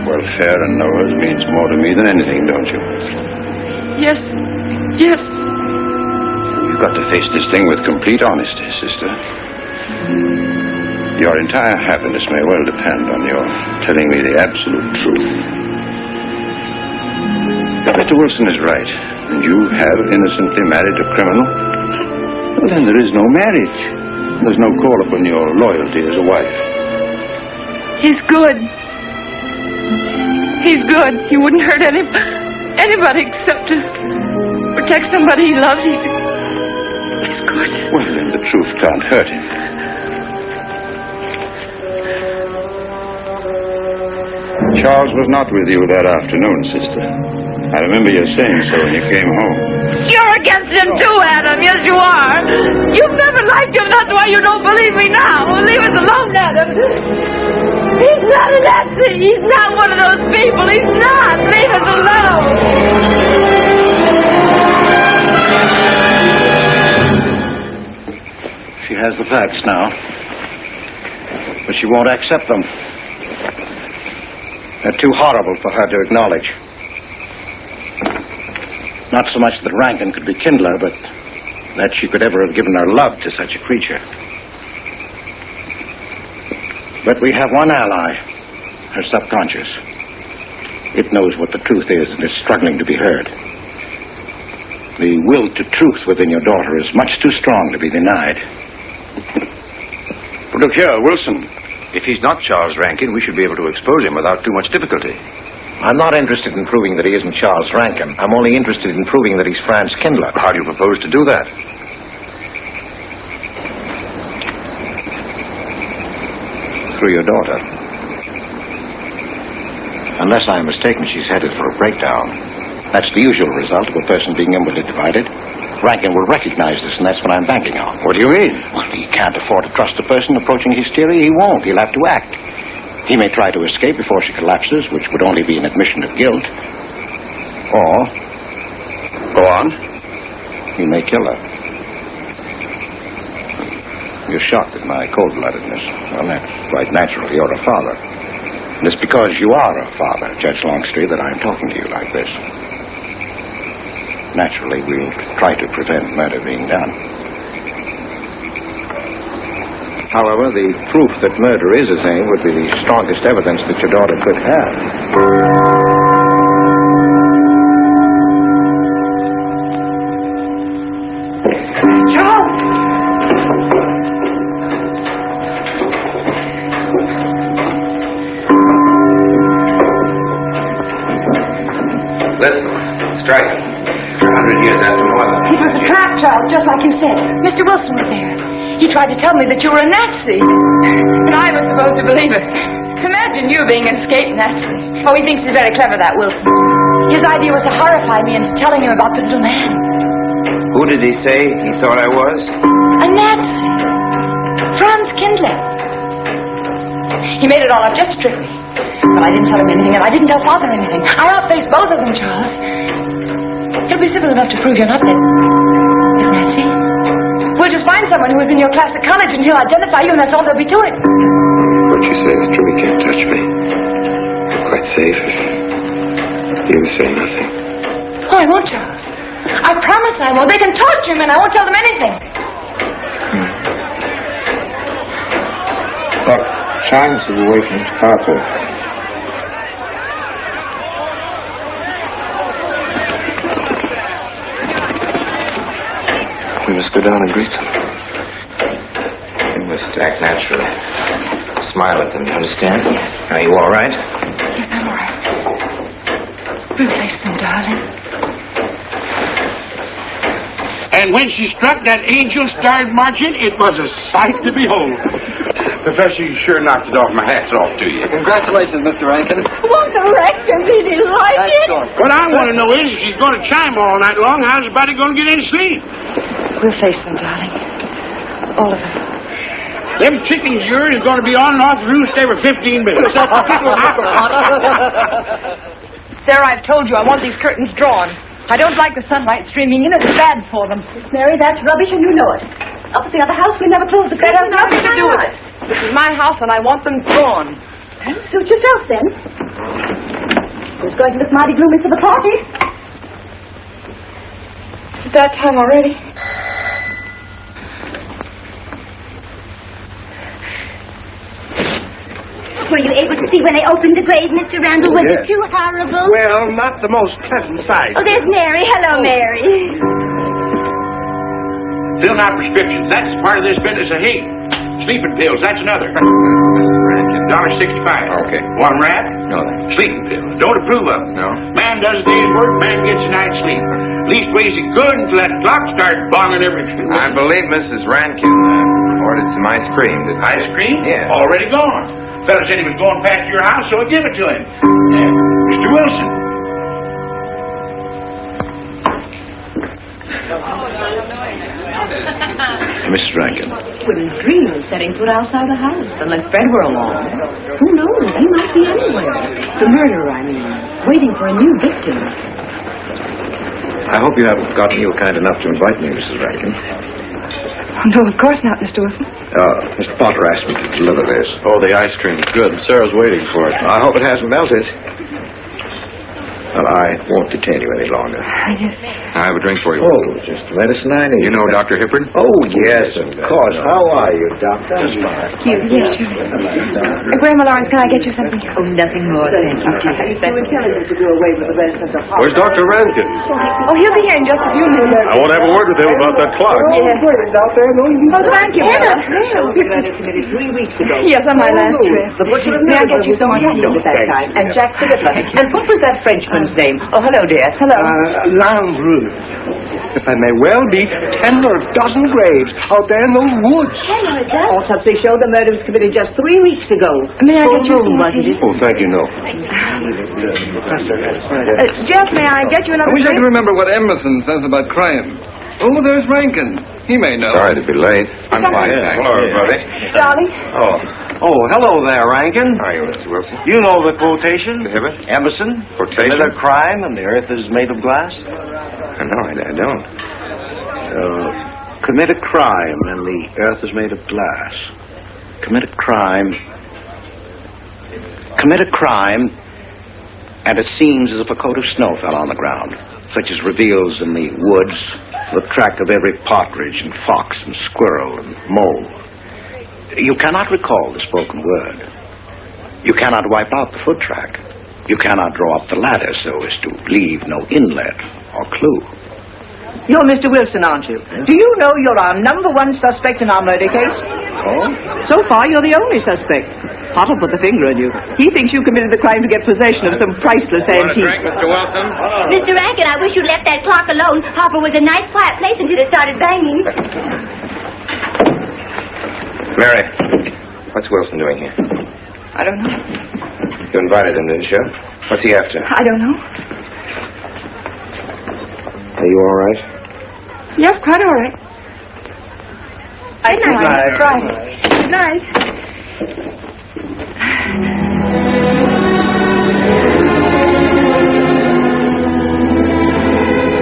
welfare and Noah's means more to me than anything, don't you? Yes. Yes. You've got to face this thing with complete honesty, sister. Your entire happiness may well depend on your telling me the absolute truth. Mr. Wilson is right. And you have innocently married a criminal? Well, then there is no marriage. There's no call upon your loyalty as a wife. He's good. He's good. He wouldn't hurt anybody except to protect somebody he loves. He's good. Well, then the truth can't hurt him. Charles was not with you that afternoon, sister. I remember you saying so when you came home. You're against him too, Adam. Yes, you are. You've never liked him. That's why you don't believe me now. Leave us alone, Adam. He's not a Nazi. He's not one of those people. He's not. Leave us alone. She has the facts now. But she won't accept them. They're too horrible for her to acknowledge. Not so much that Rankin could be Kindler, but that she could ever have given her love to such a creature. But we have one ally, her subconscious. It knows what the truth is and is struggling to be heard. The will to truth within your daughter is much too strong to be denied. But look here, Wilson. If he's not Charles Rankin, we should be able to expose him without too much difficulty. I'm not interested in proving that he isn't Charles Rankin. I'm only interested in proving that he's Franz Kindler. How do you propose to do that? Through your daughter. Unless I'm mistaken, she's headed for a breakdown. That's the usual result of a person being inwardly divided. Rankin will recognize this, and that's what I'm banking on. What do you mean? Well, he can't afford to trust a person approaching hysteria. He won't. He'll have to act. He may try to escape before she collapses, which would only be an admission of guilt. Or... Go on. He may kill her. You're shocked at my cold-bloodedness. Well, that's quite natural. You're a father. And it's because you are a father, Judge Longstreet, that I'm talking to you like this. Naturally, we'll try to prevent murder being done. However, the proof that murder is his aim would be the strongest evidence that your daughter could have. Charles! Listen, strike. 100 years after mother. It was a trap, Charles, just like you said. Mr. Wilson was there. He tried to tell me that you were a Nazi. And I was supposed to believe it. Imagine you being an escaped Nazi. Oh, he thinks he's very clever, that Wilson. His idea was to horrify me into telling him about the little man. Who did he say he thought I was? A Nazi. Franz Kindler. He made it all up just to trick me. But I didn't tell him anything, and I didn't tell Father anything. I outfaced both of them, Charles. It'll be simple enough to prove you're not the Nazi. We'll just find someone who was in your class at college, and he'll identify you, and that's all there'll be to it. What you say is true. He can't touch me. I'm quite safe if you say nothing. Oh, I won't, Charles. I promise I won't. They can torture him, and I won't tell them anything. Look, Chance is away from Harper. We must go down and greet them. You must act naturally. Smile at them, you understand? Yes. Are you all right? Yes, I'm all right. We'll face them, darling. And when she struck that angel-starred marching, it was a sight to behold. Professor, you sure knocked it off. My hat's off to you. Congratulations, Mr. Rankin. Won't the rector really like it? What I want to know is, if she's going to chime all night long, how's the body going to get any sleep? We'll face them, darling. All of them. Them chickens of yours are going to be on and off the roost every 15 minutes. Sarah, I've told you I want these curtains drawn. I don't like the sunlight streaming in. It's bad for them. Miss Mary, that's rubbish and you know it. Up at the other house, we never close the curtains. That has nothing to do with it. This is my house and I want them drawn. Well, suit yourself, then. It's going to look mighty gloomy for the party. Is it that time already? Were you able to see when they opened the grave, Mr. Randall? Was it too horrible? Well, not the most pleasant sight. Oh, there's Mary. Hello, Mary. Filling out prescriptions. That's part of this business of hate. Sleeping pills. That's another. $1.65. Okay. One rat? No, thanks. Sleeping pills. Don't approve of them. No. Man does a day's work, man gets a night's sleep. Leastways he good until that clock starts bonging everything. I believe Mrs. Rankin ordered some ice cream. Ice cream? Yeah. Already gone. Fella said he was going past your house, so I give it to him. Mr. Wilson. Mrs. Rankin. Wouldn't dream of setting foot outside the house unless Fred were along. Who knows? He might be anywhere. The murderer, I mean. Waiting for a new victim. I hope you haven't forgotten you were kind enough to invite me, Mrs. Rankin. No, of course not, Mr. Wilson. Mr. Potter asked me to deliver this. Oh, the ice cream's good. Sarah's waiting for it. I hope it hasn't melted. Well, I won't detain you any longer. Yes. I have a drink for you. Oh, just the medicine I need. You know Dr. Hippard? Oh, yes, of course. How are you, Doctor? Yes, sure. Grandma Lawrence, can I get you something? Oh, nothing more, thank you, dear. You were telling him to go away with the rest of the party. Where's Dr. Rankin? Oh, he'll be here in just a few minutes. I want to have a word with him about that clock. Yes. Oh, thank you, Mother. 3 weeks ago. Yes, on my last trip. The butcher May I get you some more tea? at that time. And Jack Philippa. And what was that Frenchman's name? Oh, hello, dear. Hello. Landru. There may well be 10 or a dozen graves out there in those woods. Autopsy showed the murder was committed just 3 weeks ago. May I get you some more tea? Oh, thank you, no. Jeff, may I get you another I wish I drink? could remember what Emerson says about crime. Oh, there's Rankin. He may know. Sorry to be late. I'm fine, thanks. Hello, everybody. Darling. Oh, hello there, Rankin. How are you, Mr. Wilson? You know the quotation? The Hibbert? Emerson. Quotation? Commit a crime and the earth is made of glass. No, I don't. Commit a crime and the earth is made of glass. Commit a crime. Commit a crime and it seems as if a coat of snow fell on the ground, such as reveals in the woods the track of every partridge and fox and squirrel and mole. You cannot recall the spoken word. You cannot wipe out the foot track. You cannot draw up the ladder so as to leave no inlet or clue. You're Mr. Wilson, aren't you? Do you know you're our #1 suspect in our murder case? Oh? So far, you're the only suspect. Potter put the finger on you. He thinks you committed the crime to get possession of some priceless Want a antique. drink, Mr. Wilson? Mr. Rankin, I wish you'd left that clock alone. Hopper was a nice, quiet place until it started banging. Mary, what's Wilson doing here? I don't know. You invited him, didn't you? What's he after? I don't know. Are you all right? Yes, quite all right. Good night. Friday. Good night.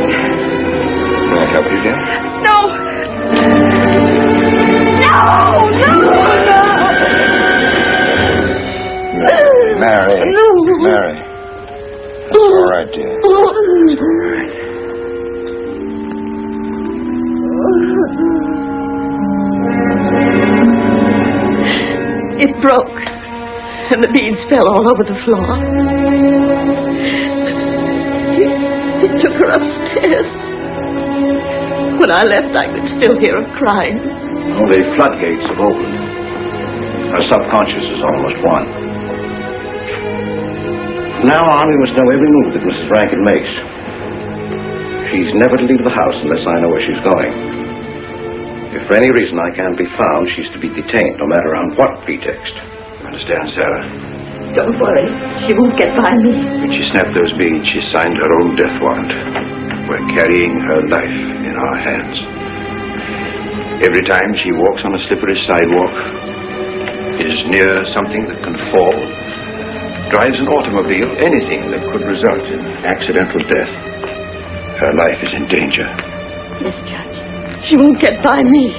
Can I help you, dear? No! No! Mary. No! Mary. That's all right, dear. It's all right. It broke, and the beads fell all over the floor. He took her upstairs. When I left, I could still hear her crying. Oh, the floodgates have opened. Her subconscious is almost won. From now on, we must know every move that Mrs. Rankin makes. She's never to leave the house unless I know where she's going. If for any reason I can't be found, she's to be detained, no matter on what pretext. You understand, Sarah? Don't worry, she won't get by me. When she snapped those beads, she signed her own death warrant. We're carrying her life in our hands. Every time she walks on a slippery sidewalk, is near something that can fall, drives an automobile, anything that could result in accidental death, her life is in danger. Yes, Judge. She won't get by me.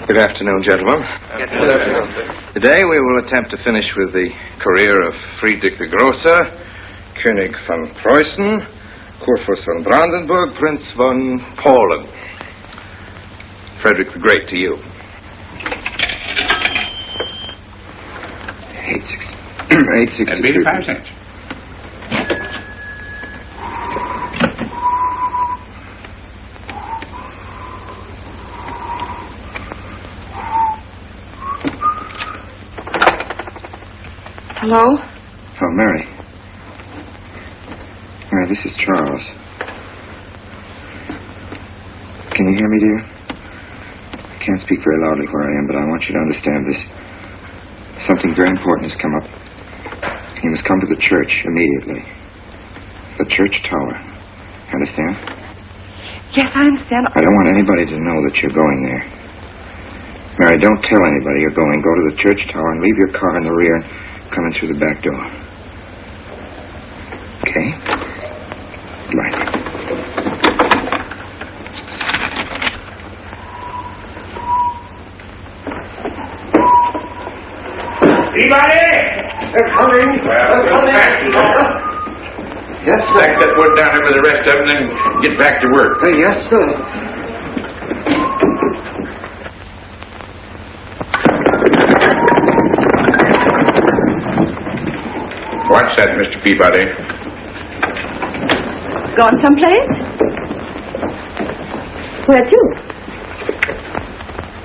Good afternoon, gentlemen. Today we will attempt to finish with the career of Friedrich the Grosser, König von Preußen, Kurfürst von Brandenburg, Prince von Polen. Frederick the Great to you. 860. That'd be 85 cents. Hello? Oh, Mary. Mary, this is Charles. Can you hear me, dear? I can't speak very loudly where I am, but I want you to understand this. Something very important has come up. You must come to the church immediately. The church tower. Understand? Yes, I understand. I don't want anybody to know that you're going there. Mary, don't tell anybody you're going. Go to the church tower and leave your car in the rear and come in through the back door. Okay? Right. Anybody? They're coming. They're coming. Yes, sir. Pack that wood down there with the rest of them, then get back to work. Yes, sir. What's that, Mr. Peabody? Gone someplace? Where to?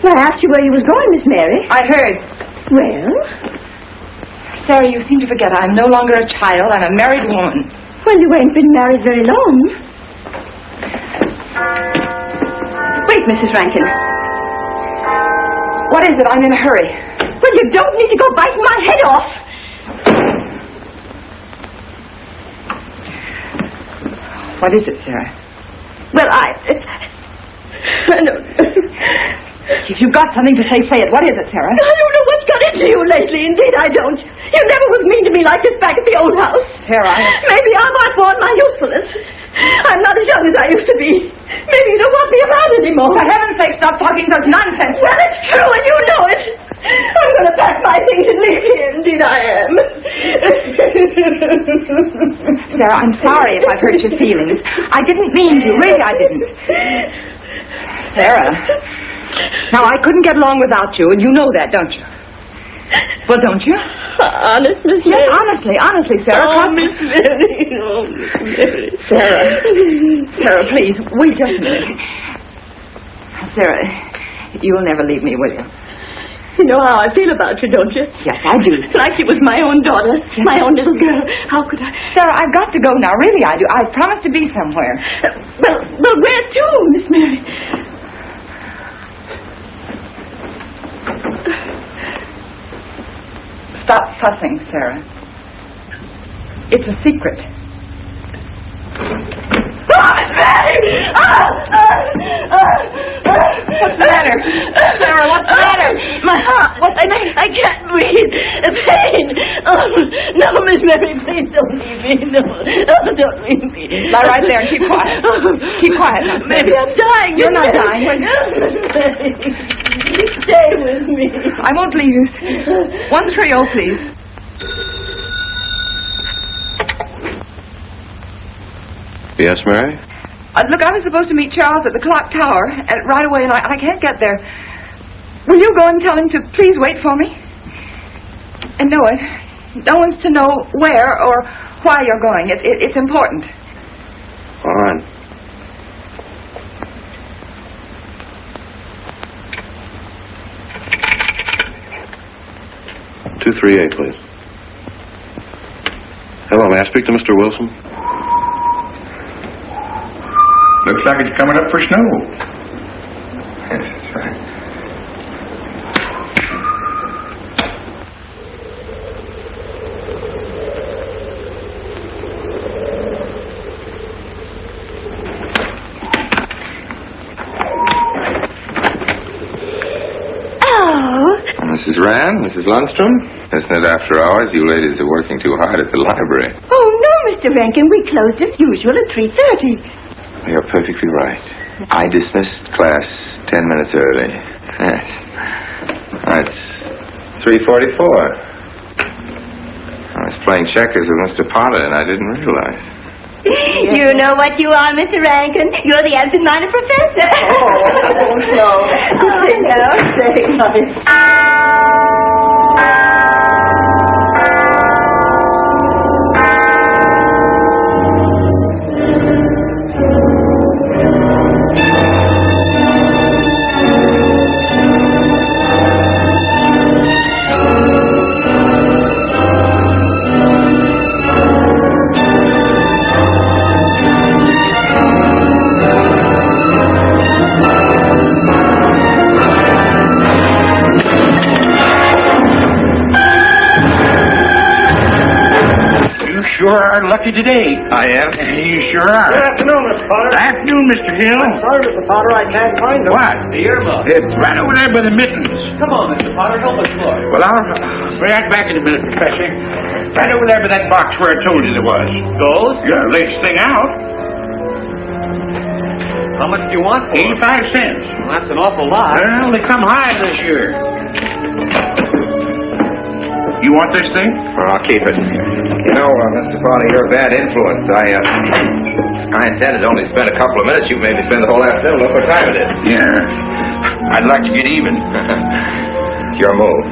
Well, I asked you where you was going, Miss Mary. I heard. Well? Sarah, you seem to forget I'm no longer a child. I'm a married woman. Well, you ain't been married very long. Wait, Mrs. Rankin. What is it? I'm in a hurry. Well, you don't need to go biting my head off. What is it, Sarah? Well, I don't know. If you've got something to say, say it. What is it, Sarah? I don't know what's got into you lately. Indeed, I don't. You never was mean to me like this back at the old house. Sarah, Maybe I'm outworn my usefulness. I'm not as young as I used to be. Maybe you don't want me around anymore. For heaven's sake, stop talking such nonsense. Well, it's true, and you know it. I'm going to pack my things and leave here. Indeed, I am. Sarah, I'm sorry if I've hurt your feelings. I didn't mean to. Really, I didn't. Sarah. Now, I couldn't get along without you, and you know that, don't you? Well, don't you? Honest, Miss Mary? Yes, honestly, Sarah. Oh, Miss Mary. Oh, Miss Mary. Sarah, please, wait just a minute. Sarah, you'll never leave me, will you? You know how I feel about you, don't you? Yes, I do. Like you was my own daughter, my own little girl. How could I? Sarah, I've got to go now. Really, I do. I promised to be somewhere. Well, where to, Miss Mary? Stop fussing, Sarah. It's a secret. Oh, Miss Mary! What's the matter? Sarah, what's the matter? My heart. I can't breathe. Pain. Oh, no, Miss Mary, please don't leave me. No, don't leave me. Lie right there and keep quiet. Keep quiet now, Sarah. Maybe I'm dying. You're not dying. Stay with me. I won't leave you. 130, please. Yes, Mary? Look, I was supposed to meet Charles at the clock tower right away, and I can't get there. Will you go and tell him to please wait for me? And no one's to know where or why you're going. It's important. All right. "238, please. Hello, may I speak to Mr. Wilson? Looks like it's coming up for snow. Yes, that's right. Mrs. Rand, Mrs. Lundstrom, isn't it after hours? You ladies are working too hard at the library. Oh, no, Mr. Rankin. We closed as usual at 3:30. You're perfectly right. I dismissed class 10 minutes early. Yes. It's 3:44. I was playing checkers with Mr. Potter, and I didn't realize. You know what you are, Mr. Rankin. You're the absent-minded professor. Sure are lucky today. I am. You sure are. Good afternoon, Mr. Potter. Afternoon, Mr. Hill. I'm sorry, Mr. Potter, I can't find them. What? The earmuffs. It's right over there by the mittens. Come on, Mr. Potter, help us look. Well, I'll be right back in a minute, Professor. Right over there by that box where I told you there was. Those? Yeah, latest thing out. How much do you want for 85 cents. Well, that's an awful lot. Well, they come high this year. You want this thing? Well, I'll keep it. You know, Mr. Potter, you're a bad influence. I intended to only spend a couple of minutes. You made me spend the whole afternoon. Look what time it is. Yeah. I'd like to get even. It's your move.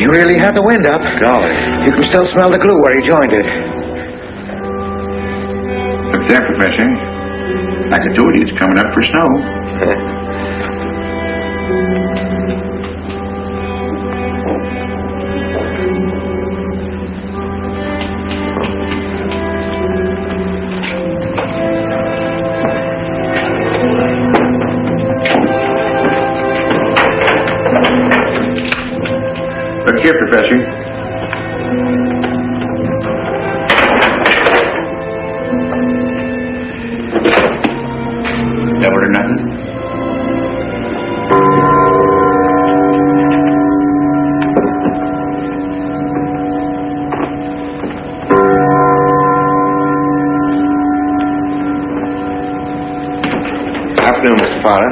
You really had the wind up. Golly. You can still smell the glue where you joined it. Look there, Professor. Like I told you, it's coming up for snow. Look here, Professor. Double or nothing? Afternoon, Mr. Potter.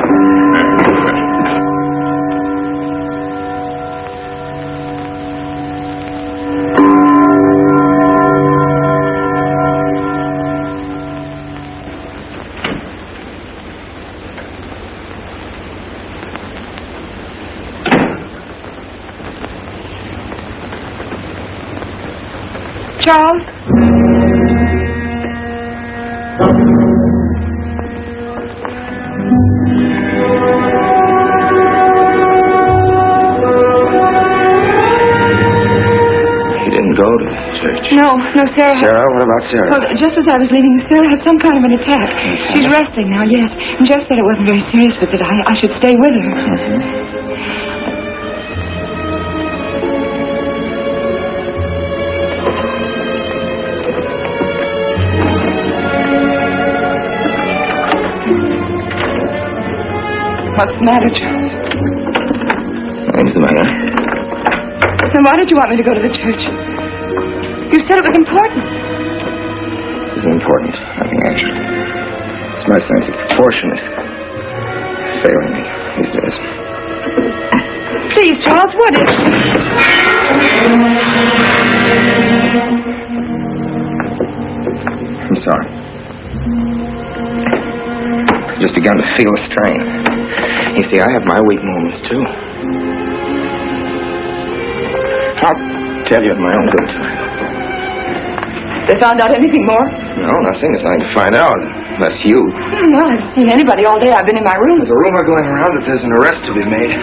Charles? He didn't go to the church. No, Sarah. Sarah? What about Sarah? Well, just as I was leaving, Sarah had some kind of an attack. She's resting now, yes. And Jeff said it wasn't very serious, but that I should stay with her. Mm-hmm. What's the matter, Charles? What's the matter? Then why did you want me to go to the church? You said it was important. It isn't important. Nothing, actually. It's my sense of proportion is failing me these days. Please, Charles, what is it? I'm sorry. I've just begun to feel a strain. You see, I have my weak moments, too. I'll tell you at my own good time. They found out anything more? No, nothing. There's nothing to find out. Unless you. Well, I haven't seen anybody all day. I've been in my room. There's a rumor going around that there's an arrest to be made.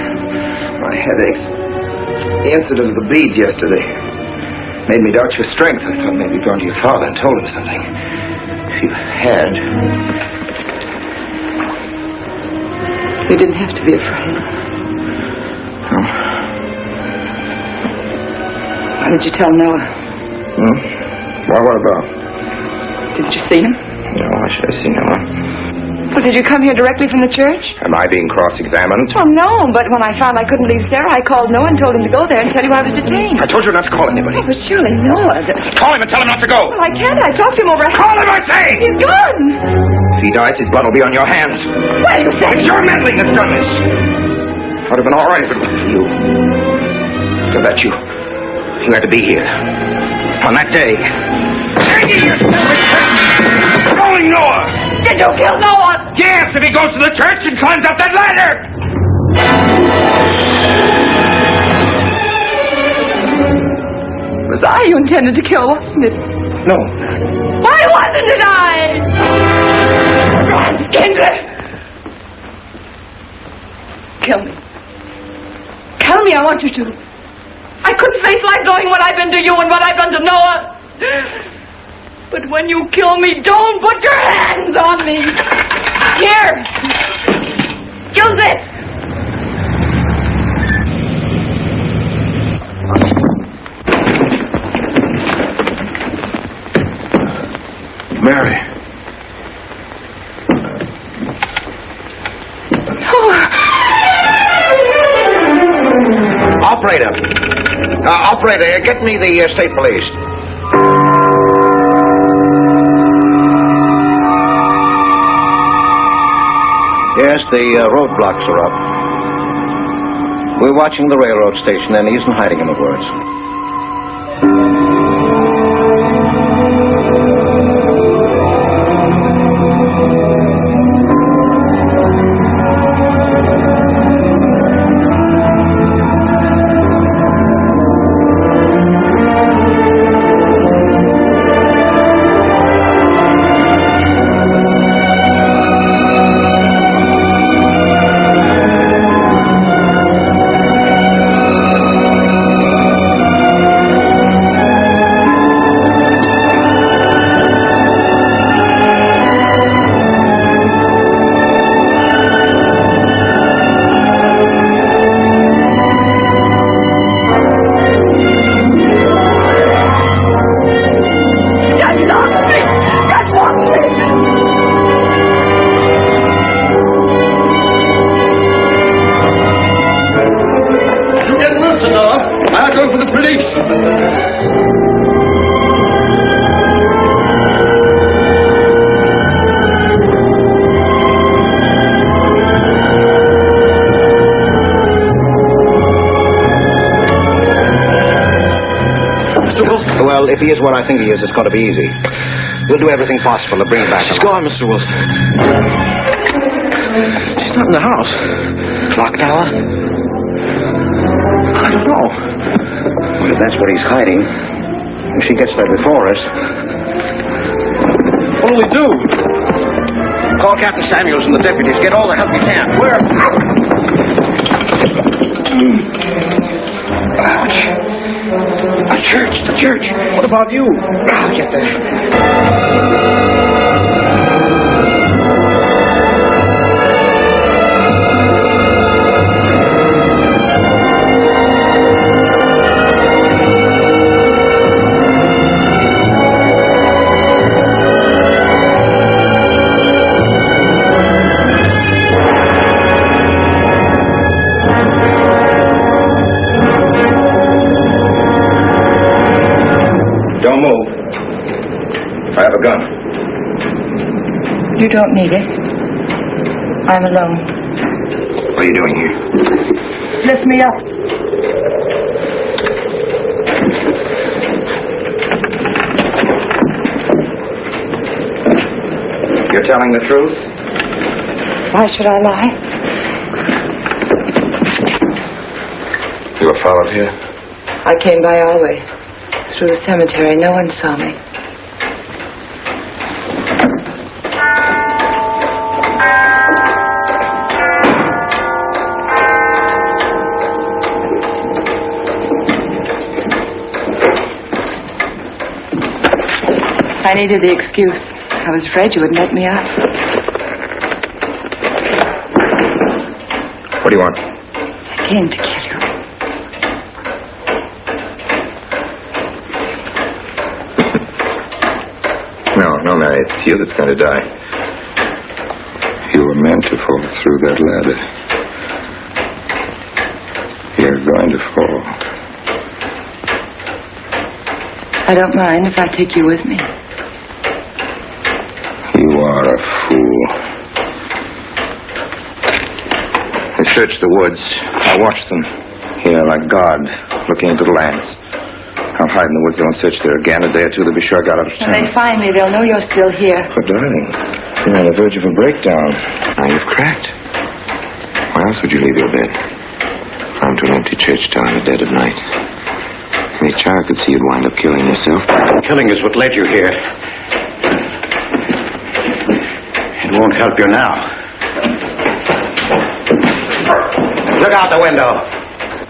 My headaches. The incident of the beads yesterday made me doubt your strength. I thought maybe you'd gone to your father and told him something. If you had... You didn't have to be afraid. No. Why did you tell Noah? Well, what about? Didn't you see him? No, why should I see Noah? Well, did you come here directly from the church? Am I being cross-examined? Oh, no, but when I found I couldn't leave Sarah, I called Noah and told him to go there and tell you I was detained. I told you not to call anybody. Oh, but surely Noah... Call him and tell him not to go. Well, I can't. I talked to him over... Call him, I say! He's gone! If he dies, his blood will be on your hands. What are you saying? It's your meddling that's done this. It would have been all right if it wasn't for you. To let you had to be here. On that day. Rolling Noah! Did you kill Noah? Yes, if he goes to the church and climbs up that ladder! It was I you intended to kill, wasn't it? No. Why wasn't it I? Skindler! Kill me. Kill me, I want you to. I couldn't face life knowing what I've been to you and what I've done to Noah. But when you kill me, don't put your hands on me. Here. Use this. Mary. Operator, get me the state police. Yes, the roadblocks are up. We're watching the railroad station, and he isn't hiding in the woods. Well, if he is what I think he is, it's going to be easy. We'll do everything possible to bring him back. She's gone, Mr. Wilson. She's not in the house. Clock tower? I don't know. Well, if that's what he's hiding, if she gets there before us... What'll we do? Call Captain Samuels and the deputies. Get all the help you can. Where? Ouch. The church. What about you? I'll get there. Don't move. I have a gun. You don't need it. I'm alone. What are you doing here? Lift me up. You're telling the truth? Why should I lie? You were followed here? I came by our way. Through the cemetery. No one saw me. I needed the excuse. I was afraid you wouldn't let me up. What do you want? I came to kill you. No, Mary, it's you that's going to die. You were meant to fall through that ladder. You're going to fall. I don't mind if I take you with me. You are a fool. They searched the woods. I watched them. Here, like God, looking into the lands. I'll hide in the woods. They'll search there again. A day or two, they'll be sure I got out of town. When they find me, they'll know you're still here. But, darling, you're on the verge of a breakdown. Now you've cracked. Why else would you leave your bed? Climb to an empty church tower in the dead of night. Any child could see you'd wind up killing yourself. Killing is what led you here. It won't help you now. Look out the window.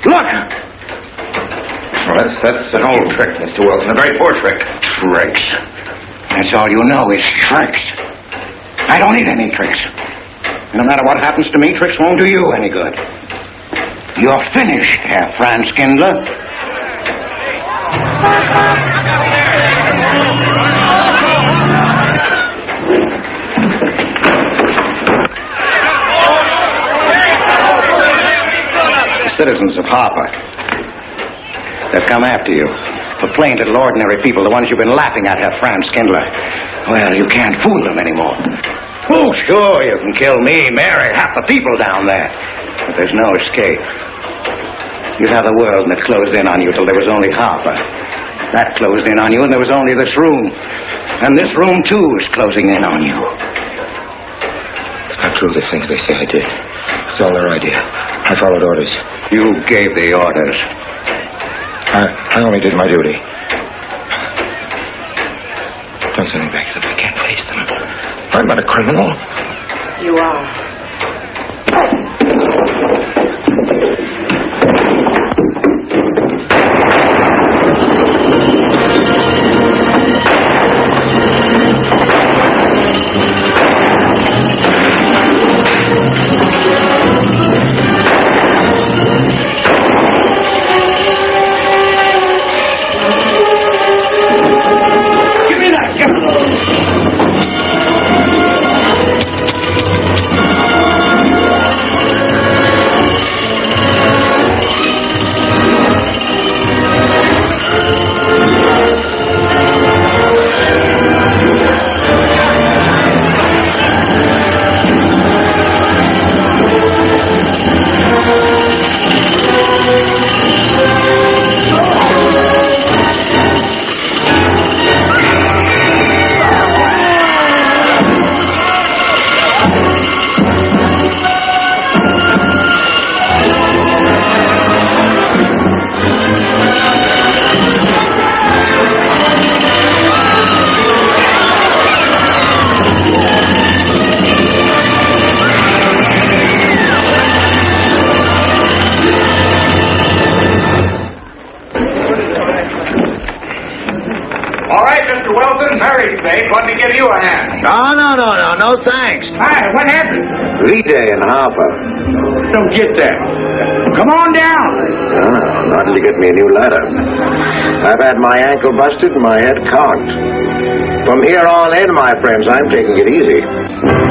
Look! Well, that's an old trick, Mr. Wilson. A very poor trick. Tricks? That's all you know is tricks. I don't need any tricks. No matter what happens to me, tricks won't do you any good. You're finished, Herr Franz Kindler. The citizens of Harper, they've come after you. The plain little ordinary people, the ones you've been laughing at, Herr Franz Kindler. Well, you can't fool them anymore. Oh, sure, you can kill me, Mary, half the people down there. But there's no escape. You have the world, and it closed in on you till there was only Harper. That closed in on you, and there was only this room. And this room, too, is closing in on you. It's not true, the things they say I did. It's all their idea. I followed orders. You gave the orders. I only did my duty. Don't send me back to them. I can't face them. I'm not a criminal. You are. Let me give you a hand. No, thanks. Hi, what happened? V-Day in Harper. Don't get that. Come on down. Oh, not till you get me a new ladder. I've had my ankle busted and my head conked. From here on in, my friends, I'm taking it easy.